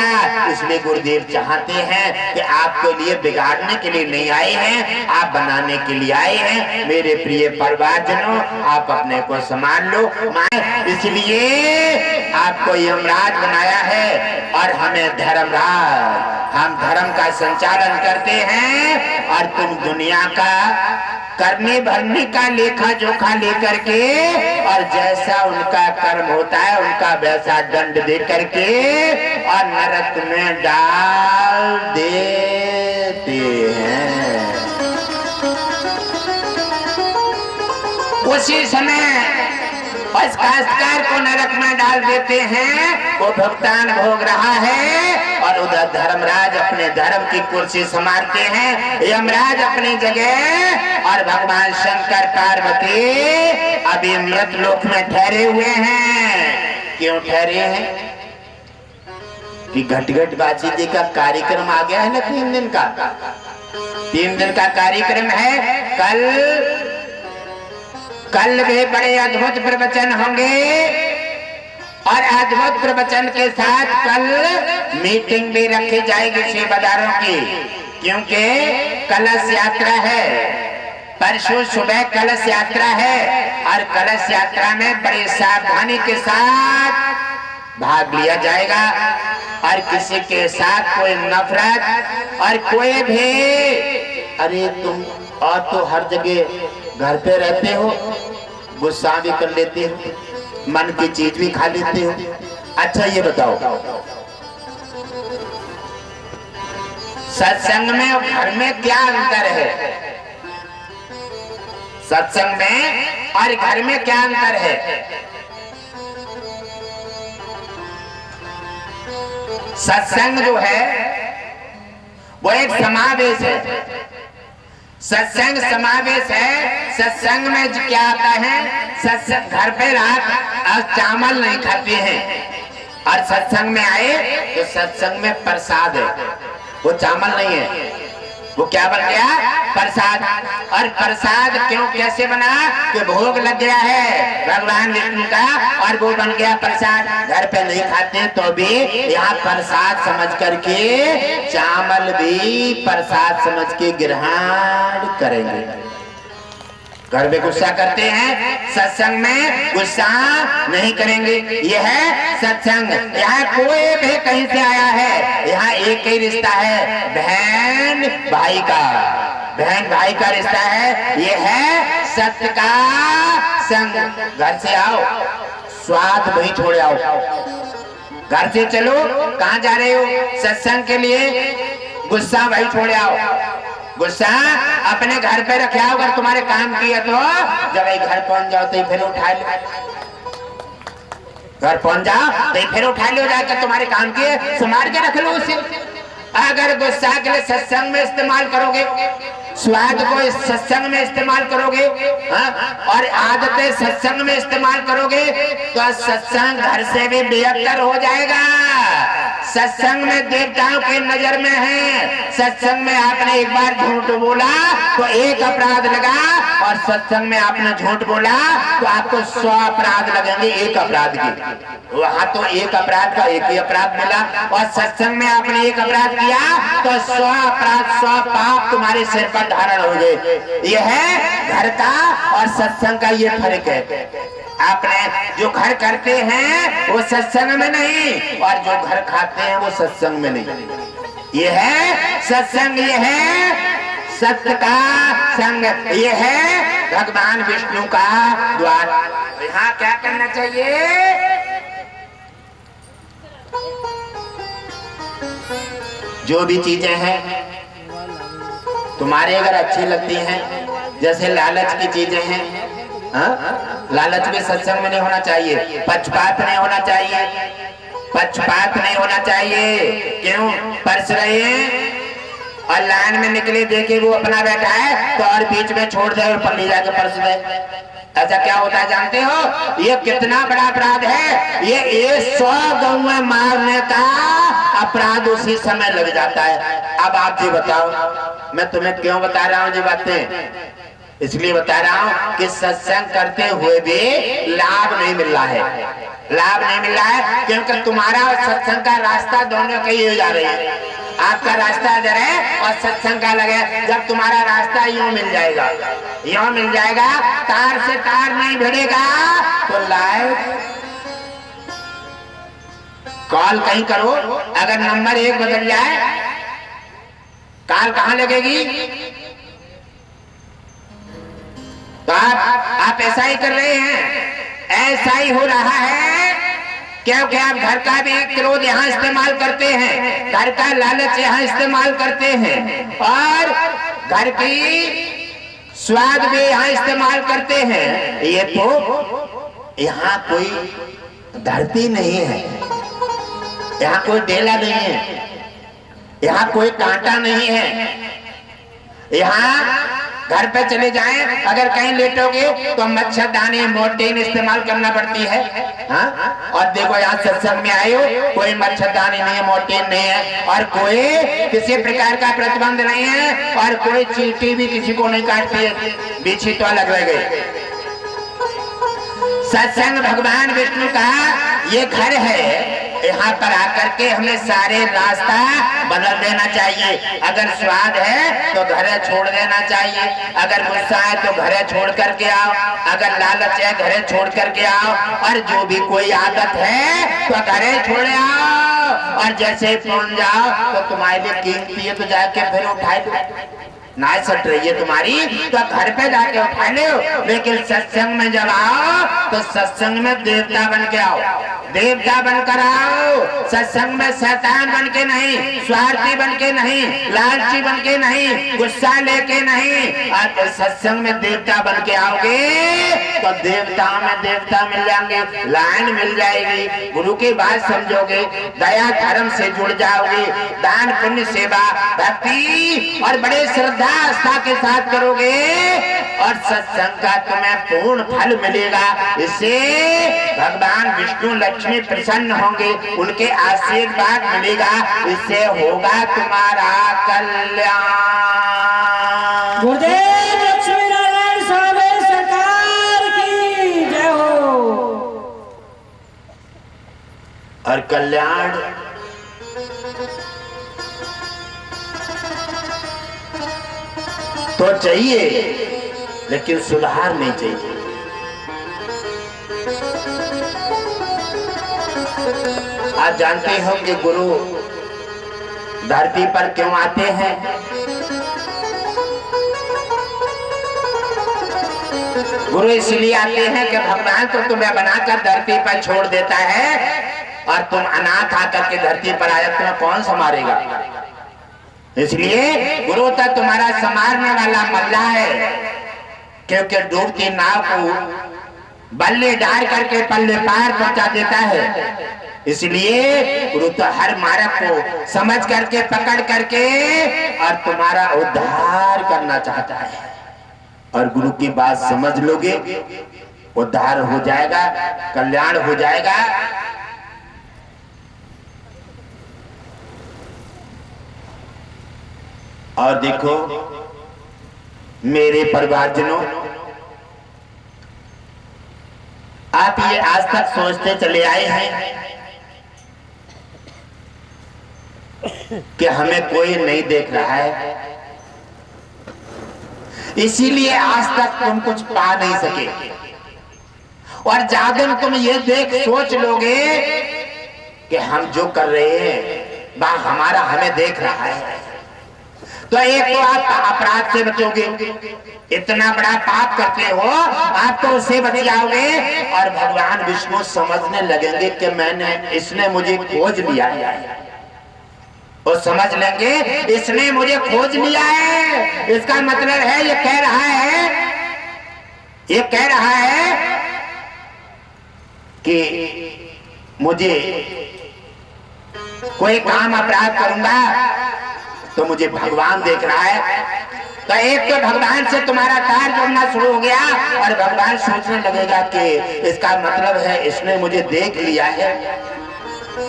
इसलिए गुरुदेव चाहते हैं कि आपके लिए बिगाड़ने के लिए नहीं आए हैं, आप बनाने के लिए आए हैं। मेरे प्रिय परिवारजनों, आप अपने को संभाल लो। इसलिए आपको यमराज बनाया है और हमें धर्मराज। हम धर्म का संचालन करते हैं और तुम दुनिया का करने भरने का लेखा जोखा लेकर के और जैसा उनका कर्म होता है उनका वैसा दंड दे करके और नरक में डाल देते हैं। उसी समय उस काश्तकार को नरक में डाल देते हैं, वो भुगतान भोग रहा है और उधर धर्मराज अपने धर्म की कुर्सी संभालते हैं, यमराज अपनी जगह और भगवान शंकर पार्वती अभी मृत लोक में ठहरे हुए हैं। क्यों ठहरे हैं? कि घट बाजी जी का कार्यक्रम आ गया है ना, 3 दिन का। 3 दिन का कार्यक्रम है। कल भी बड़े अद्भुत प्रवचन होंगे और अद्भुत प्रवचन के साथ कल मीटिंग भी रखी जाएगी सेवादारों की, क्योंकि कलश यात्रा है। परसों सुबह कलश यात्रा है और कलश यात्रा में बड़ी सावधानी के साथ भाग लिया जाएगा और किसी के साथ कोई नफरत और कोई भी, अरे तुम और तो हर जगह घर पे रहते हो, गुस्सा भी कर लेते हो, मन की चीज भी खा लेते हो। अच्छा ये बताओ, सत्संग में और घर में क्या अंतर है? सत्संग में और घर में क्या अंतर है? सत्संग जो है वो एक समावेश है। सत्संग समावेश है। सत्संग में क्या आता है? सत्संग घर पे रात और चावल नहीं खाते हैं और सत्संग में आए तो सत्संग में प्रसाद है, वो चावल नहीं है, वो क्या बन गया? प्रसाद। और प्रसाद क्यों, कैसे बना? कि भोग लग गया है भगवान विष्णु का और वो बन गया प्रसाद। घर पे नहीं खाते तो भी यहाँ प्रसाद समझ करके चावल भी प्रसाद समझ के ग्रहण करेंगे। घर में गुस्सा करते हैं, सत्संग में गुस्सा नहीं करेंगे। यह है सत्संग। यहाँ कोई भी कहीं से आया है, यहाँ एक ही रिश्ता है, बहन भाई का, बहन भाई का रिश्ता है। यह है सत्य का संग। घर से आओ, स्वाद वही छोड़ आओ। घर से चलो, कहाँ जा रहे हो? सत्संग के लिए। गुस्सा वही छोड़ आओ। गुस्सा अपने घर पे रखे आओ। अगर तुम्हारे काम किया तो जब घर पहुंच जाओ तो फिर उठा लो, घर पहुंच जाओ तो फिर उठा लो, जाकर तुम्हारे काम किए संभाल के रख लो उसे। अगर गुस्सा के लिए सत्संग में इस्तेमाल करोगे, स्वाद को इस सत्संग में इस्तेमाल करोगे, और आदतें सत्संग में इस्तेमाल करोगे तो सत्संग घर से भी बेहतर हो जाएगा। सत्संग में देवताओं की नजर में है। सत्संग में आपने एक बार झूठ बोला तो एक अपराध लगा, और सत्संग में आपने झूठ बोला तो आपको 100 अपराध लगेंगे एक अपराध की। वहां तो एक अपराध का एक ही अपराध मिला, और सत्संग में आपने एक अपराध किया तो 100 अपराध 100 पाप तुम्हारे सिर पर धारण हो गए। यह है घर का और सत्संग का ये फर्क है। आपने जो घर करते हैं वो सत्संग में नहीं, और जो घर खाते हैं वो सत्संग में नहीं। ये है सत्संग, ये है सत्य का संग, ये है भगवान विष्णु का द्वार। यहाँ क्या करना चाहिए? जो भी चीजें हैं तुम्हारे अगर अच्छी लगती हैं, जैसे लालच की चीजें हैं, लालच भी सत्संग में नहीं होना चाहिए। पक्षपात नहीं होना चाहिए, पक्षपात नहीं होना चाहिए। क्यों? परस रहे हैं और लाइन में निकले, देखे वो अपना बैठा है तो और बीच में छोड़ दे और पल्ली जाके परस दे। ऐसा क्या होता है जानते हो? ये कितना बड़ा अपराध है। ये 100 गौएं मारने का अपराध उसी समय लग जाता है। अब आप जी बताओ, मैं तुम्हें क्यों बता रहा हूँ ये बातें? इसलिए बता रहा हूँ कि सत्संग करते हुए भी लाभ नहीं मिल रहा है। लाभ नहीं मिल रहा है क्योंकि तुम्हारा और सत्संग का रास्ता दोनों कहीं हो जा रही है। आपका रास्ता इधर है और सत्संग का अलग है। जब तुम्हारा रास्ता यूं मिल जाएगा, यूं मिल जाएगा, तार से तार नहीं भिड़ेगा तो लाइव कॉल कहीं करो, अगर नंबर 1 बदल जाए कॉल कहाँ लगेगी? तो आप ऐसा ही कर रहे हैं, ऐसा ही हो रहा है क्योंकि आप घर का भी क्रोध यहाँ इस्तेमाल करते हैं, घर का लालच यहाँ इस्तेमाल करते हैं, और घर की स्वाद भी यहाँ इस्तेमाल करते हैं। ये तो यहाँ कोई धरती नहीं है, यहाँ कोई डेला नहीं है, यहाँ कोई कांटा नहीं है। यहाँ घर पे चले जाएं, अगर कहीं लेटोगे तो मच्छरदानी मोर्टीन इस्तेमाल करना पड़ती है। हाँ? और देखो यहाँ सत्संग में आए हो, कोई मच्छरदानी नहीं है, मोर्टीन नहीं है, और कोई किसी प्रकार का प्रतिबंध नहीं है, और कोई चींटी भी किसी को नहीं काटती है, बिच्छी तो अलग रह गई। सत्संग भगवान विष्णु का ये घर है, यहाँ पर आकर के हमें सारे रास्ता बदल देना चाहिए। अगर स्वाद है तो घरे छोड़ देना चाहिए, अगर गुस्सा है तो घरे छोड़ करके आओ, अगर लालच है घरे छोड़ करके आओ, और जो भी कोई आदत है तो घरे छोड़ आओ। और जैसे पहुंच जाओ तो तुम्हारे लिए कीमती है तो जाके फिर उठाए दो, ना सट रही है तुम्हारी तो घर पे जाके उठा लो। लेकिन सत्संग में जब आओ तो सत्संग में देवता बन के आओ, देवता बनकर आओ। सत्संग में शैतान बन के नहीं, स्वार्थी बन के नहीं, लालची बन के नहीं, गुस्सा लेके नहीं। आप सत्संग में देवता बन के आओगे तो देवता में देवता मिल जाएंगे, लाइन मिल जाएगी, गुरु की बात समझोगे, दया धर्म से जुड़ जाओगे, दान पुण्य सेवा भक्ति और बड़े श्रद्धा आस्था के साथ करोगे और सत्संग का तुम्हें पूर्ण फल मिलेगा। इससे भगवान विष्णु लक्ष्मी प्रसन्न होंगे, उनके आशीर्वाद मिलेगा, इससे होगा तुम्हारा कल्याण। गुरुदेव लक्ष्मी नारायण स्वामी सरकार की जय हो। और कल्याण तो चाहिए लेकिन सुधार नहीं चाहिए। आप जानते हो कि गुरु धरती पर क्यों आते हैं? गुरु इसलिए आते हैं कि भगवान तो तुम्हें बनाकर धरती पर छोड़ देता है और तुम अनाथ आकर के धरती पर आए, तुम्हें कौन संभालेगा? इसलिए गुरु तो तुम्हारा संभालने वाला मल्ला है, क्योंकि डूबती नाव को बल्ले डाल करके पल्ले पार पहुंचा देता है। इसलिए गुरु तो हर मार्ग को समझ करके पकड़ करके और तुम्हारा उद्धार करना चाहता है। और गुरु की बात समझ लोगे, उद्धार हो जाएगा, कल्याण हो जाएगा। और देखो मेरे परिवारजनों, आप ये आज तक सोचते चले आए हैं कि हमें कोई नहीं देख रहा है, इसीलिए आज तक तुम कुछ पा नहीं सके। और ज्यादा तुम ये देख सोच लोगे कि हम जो कर रहे हैं वह हमारा हमें देख रहा है, तो एक तो आप अपराध से बचोगे, इतना बड़ा पाप करते हो आप तो उससे बच जाओगे। और भगवान विष्णु समझने लगेंगे कि मैंने इसने मुझे खोज लिया है, वो समझ लेंगे इसने मुझे खोज लिया है। इसका मतलब है ये कह रहा है, ये कह रहा है कि मुझे कोई काम अपराध करूंगा तो मुझे भगवान देख रहा है। तो एक तो भगवान से तुम्हारा तार जोड़ना शुरू हो गया और भगवान सोचने लगेगा कि इसका मतलब है इसने मुझे देख लिया है,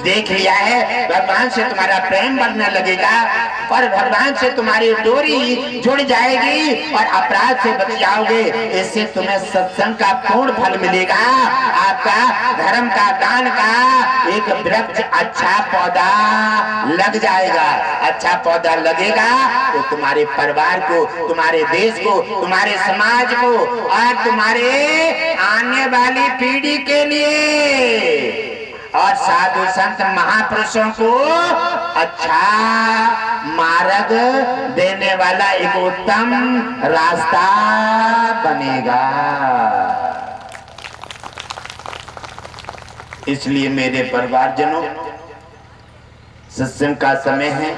देख लिया है। भगवान से तुम्हारा प्रेम बढ़ने लगेगा और भगवान से तुम्हारी डोरी जुड़ जाएगी और अपराध से बच जाओगे। इससे तुम्हें सत्संग का पूर्ण फल मिलेगा, आपका धर्म का दान का एक वृक्ष अच्छा पौधा लग जाएगा। अच्छा पौधा लगेगा तो तुम्हारे परिवार को, तुम्हारे देश को, तुम्हारे समाज को और तुम्हारे आने वाली पीढ़ी के लिए और साधु संत महापुरुषों को अच्छा मार्ग देने वाला एक उत्तम रास्ता बनेगा। इसलिए मेरे परिवारजनों, सत्संग का समय है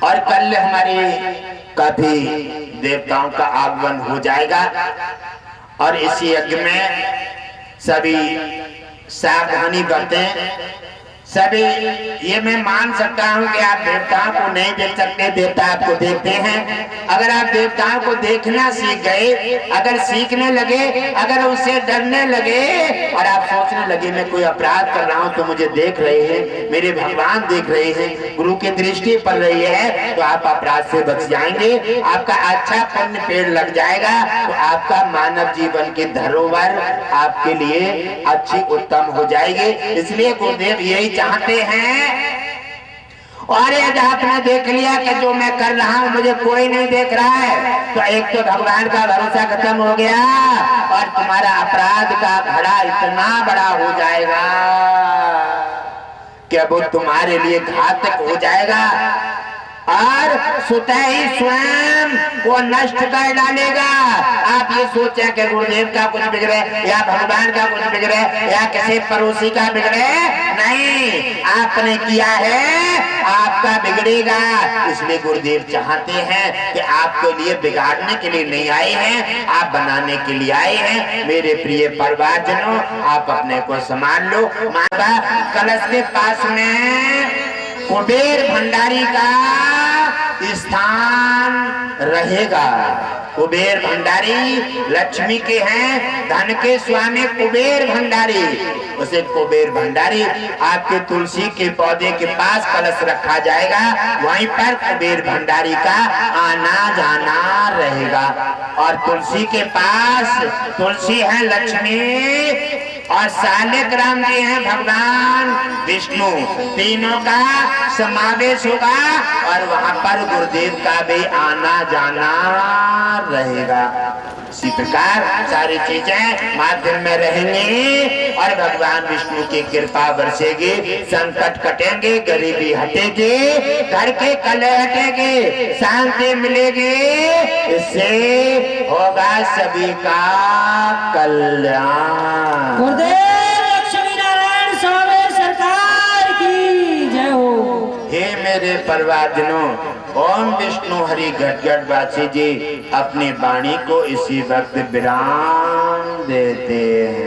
और कल हमारे काफी देवताओं का आगमन हो जाएगा और इसी यज्ञ में सभी सावधानी बरतें, सभी ये मैं मान सकता हूँ कि आप देवताओं को नहीं देख सकते, देवता आपको देखते हैं। अगर आप देवताओं को देखना सीख गए, अगर सीखने लगे, अगर उससे डरने लगे और आप सोचने लगे मैं कोई अपराध कर रहा हूँ तो मुझे देख रहे हैं, मेरे भगवान देख रहे हैं, गुरु की दृष्टि पड़ रही है, तो आप अपराध से बच जाएंगे, आपका अच्छा पुण्य पेड़ लग जाएगा, तो आपका मानव जीवन की धरोहर आपके लिए अच्छी उत्तम हो जाएगी। इसलिए गुरुदेव यही चाहते हैं। और यदि आपने देख लिया कि जो मैं कर रहा हूँ मुझे कोई नहीं देख रहा है, तो एक तो भगवान का भरोसा खत्म हो गया और तुम्हारा अपराध का घड़ा इतना बड़ा हो जाएगा कि वो तुम्हारे लिए घातक हो जाएगा और स्वतः ही स्वयं वो नष्ट कर डालेगा। आप ये सोचें कि गुरुदेव का कुछ बिगड़े या भगवान का कुछ बिगड़े या किसी पड़ोसी का बिगड़े, नहीं, आपने किया है आपका बिगड़ेगा। इसलिए गुरुदेव चाहते हैं कि आपके लिए बिगाड़ने के लिए नहीं आए हैं, आप बनाने के लिए आए हैं। मेरे प्रिय परिवारजनों, आप अपने को संभाल लो। माता कलश के पास में कुबेर भंडारी का स्थान रहेगा। कुबेर भंडारी लक्ष्मी के हैं, धन के स्वामी कुबेर भंडारी। उसे कुबेर भंडारी आपके तुलसी के पौधे के पास कलश रखा जाएगा, वहीं पर कुबेर भंडारी का आना जाना रहेगा। और तुलसी के पास तुलसी है लक्ष्मी और सालिक राम जी हैं भगवान विष्णु, तीनों का समावेश होगा और वहां पर गुरुदेव का भी आना जाना रहेगा। इसी प्रकार सारी चीजें माध्यम में रहेंगी और भगवान विष्णु की कृपा बरसेगी, संकट कटेंगे, गरीबी हटेगी, घर के कलह हटेंगे, शांति मिलेगी। इससे होगा सभी का कल्याण। गुरुदेव लक्ष्मी नारायण स्वामी सरकार की जय हो। हे मेरे परिवारजनों, ओम विष्णु हरि घटघट वासी जी अपनी वाणी को इसी वक्त विराम देते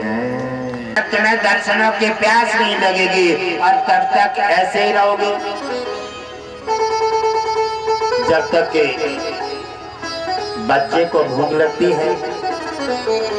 हैं। तुम्हें दर्शनों की प्यास नहीं लगेगी और तब तक ऐसे ही रहोगे जब तक कि बच्चे को भूख लगती है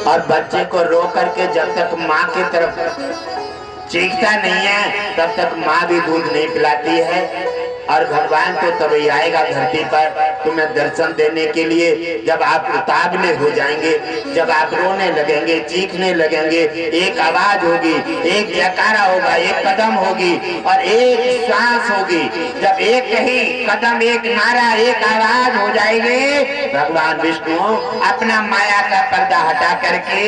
और बच्चे को रो करके जब तक माँ की तरफ चीखता नहीं है तब तक माँ भी दूध नहीं पिलाती है। और भगवान तो तभी आएगा धरती पर तुम्हें दर्शन देने के लिए जब आप उतावले हो जाएंगे, जब आप रोने लगेंगे, चीखने लगेंगे, एक आवाज होगी, एक जयकारा होगा, एक कदम होगी और एक श्वास होगी। जब एक ही कदम, एक नारा, एक आवाज हो जाएगी, भगवान विष्णु अपना माया का पर्दा हटा करके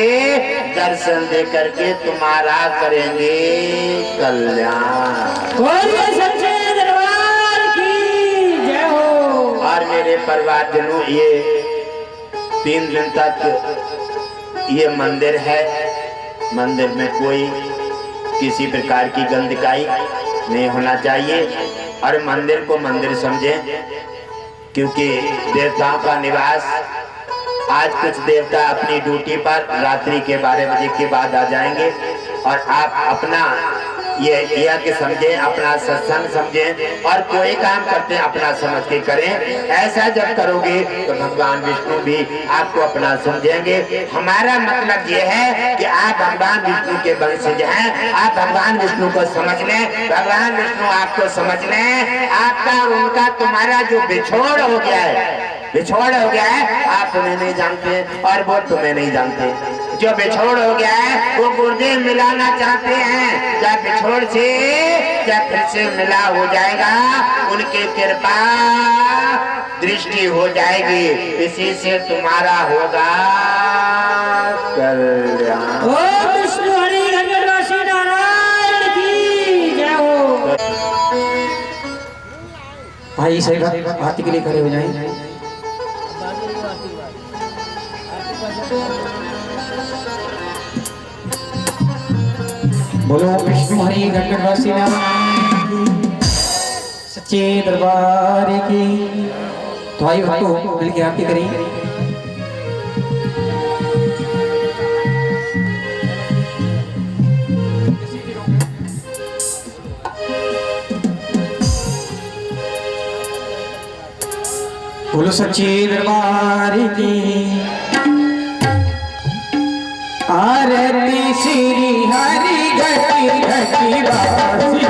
दर्शन दे करके तुम्हारा करेंगे कल्याण। और मेरे परिवारजनों, ये 3 दिन तक ये मंदिर है, मंदिर में कोई किसी प्रकार की गंदगी नहीं होना चाहिए और मंदिर को मंदिर समझें, क्योंकि देवताओं का निवास। आज कुछ देवता अपनी ड्यूटी पर रात्रि के 12 बजे के बाद आ जाएंगे और आप अपना ये यज्ञ समझें, अपना सत्संग समझें और कोई काम करते हैं अपना समझ के करें। ऐसा जब करोगे तो भगवान विष्णु भी आपको अपना समझेंगे। हमारा मतलब ये है कि आप भगवान विष्णु के वंशज हैं, आप भगवान विष्णु को समझ लें, भगवान विष्णु आपको समझ लें। आपका उनका तुम्हारा जो बिछोड़ हो गया है, बिछोड़ हो गया है, आप उन्हें नहीं जानते और वो तुम्हें नहीं जानते। जो बिछोड़ हो गया है वो गुरुदेव मिलाना चाहते हैं। जब बिछोड़ से जब फिर से मिला हो जाएगा, उनकी कृपा दृष्टि हो जाएगी, इसी से तुम्हारा होगा कल्याण। ओम विष्णु हरि घटघटवासी नारायण की जय हो। भाई सही आरती के लिए खड़े हो जाएं। बोलो विष्णु हरि घटघटवासी सच्चे दरबार की। तो भाई भक्तों मिलकर आरती करें। बोलो सच्ची दरबार की आरती श्री हरि घटी घटी वासी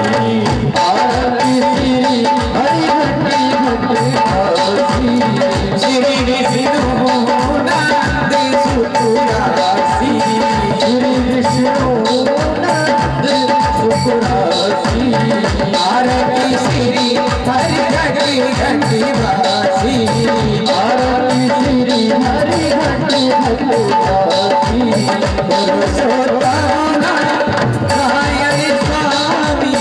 आरती श्री हरि घटी घटी वासी श्री विष्णु नंद सुखरासी श्री विष्णु नंद सुखरासी आरती श्री हरि घटी घटी वासी आरती श्री हरि घटी घटी वासी पुरुषोत्तम नारायण स्वामी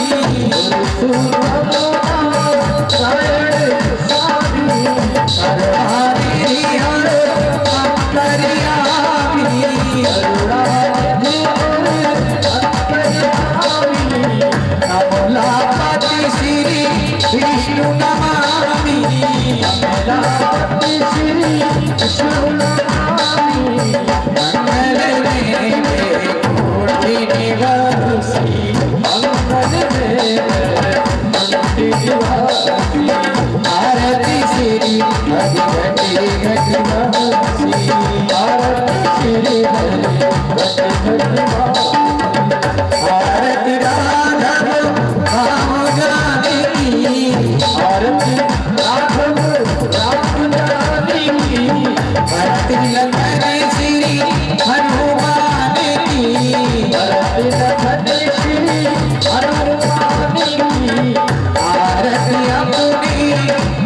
पुरुषोत्तम नारायण स्वामी हरि हरि अंतर्यामी अरुणाचल अंतर्यामी कमलापति श्री विष्णु नमामि कमलापति श्री विष्णु नमामि मंगल कोटि निवासी मंगल मंदिर निवासी आरती श्री हरि घटी घटी वासी आरती श्री हरि घटी घटी वासी आरती राघव राम जाने की आरती राघव राम जाने की आरती लखन श्री हनुमान की आरती लखन श्री हनुमान की आरती अपनी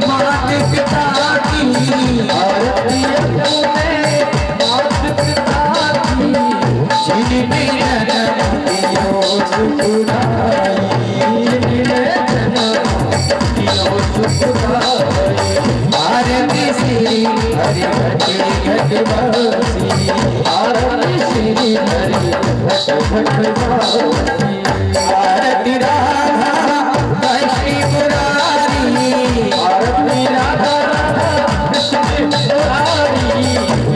मात पिता की आरती अपने मात पिता की जिनमें जन्म दियो सुखदाई दियो सुखदाई आरती श्री हरि घटी घटी वासी आरती श्री हरि घटी घटी वासी आरती राधा कृष्ण मुरारी आरती राधा कृष्ण मुरारी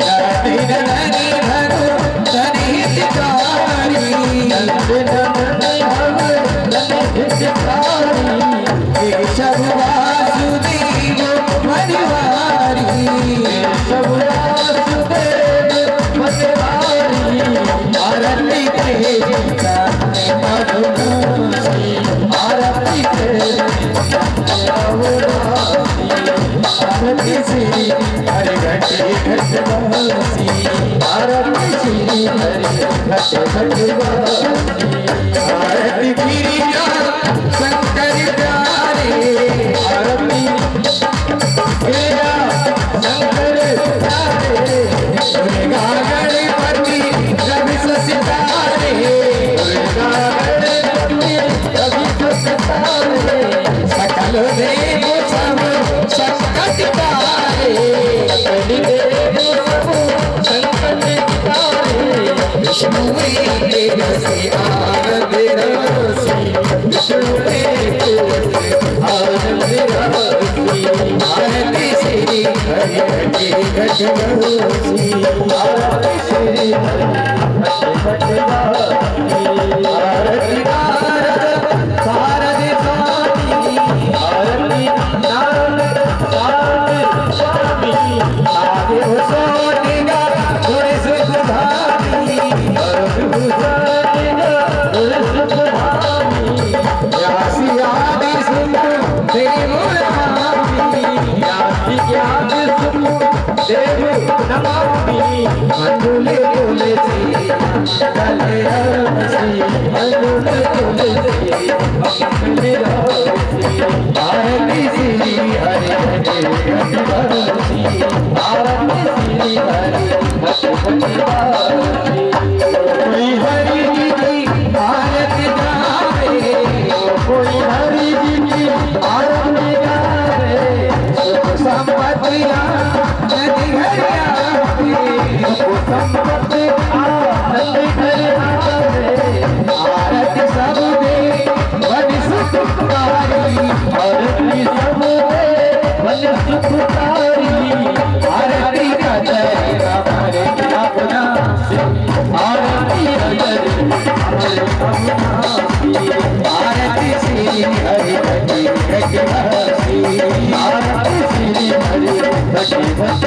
आरती नंदनी भगवती हितकारी आरती नंदनी भगवती हितकारी केशव वासुदेव परिवारी केशव वासुदेव परिवारी आरती तेजिका मधुमासी आरती तेजिका मधुमासी आरती श्री हरि घटी घटी वासी आरती श्री हरि घटी घटी वासी आरती गिरिजा शंकर प्यारे आरती गिरिजा शंकर प्यारे दुर्गा गणपति रवि सितारे दुर्गा गणपति रवि सितारे सकल देव सब संकट तारे सकल देव सब संकट तारे विष्णु देव से आनंद रसी विष्णु देव से आनंद रसी आरती श्री हरि घटी घटी वासी आरती श्री हरि घटी घटी वासी आरती नारद सारद स्वामी आरती नारद सारद स्वामी आदेव सोनिगा गुण सुखधामी अरुण सोनिगा गुण सुखधामी व्यासी आदि सुख देव नमामि व्यासी आदि सुख देव नमामि मंडले तुलसी गले हंसी मंडले तुलसी मंगल रासी आरती श्री हरि घटी घटी वासी आरती श्री हरि घटी घटी वासी कोई हरि जी की आरती गावे कोई हरि जी की आरती गावे सुख संपत्ति नदी हरिया सुख संपत्ति नदी हरिया आरती सब दे बन सुखकारी आरती सब दे बन सुखकारी आरती का जय हमारे अपना आरती आरती श्री हरि घटी घटी वासी आरती श्री हरि शिव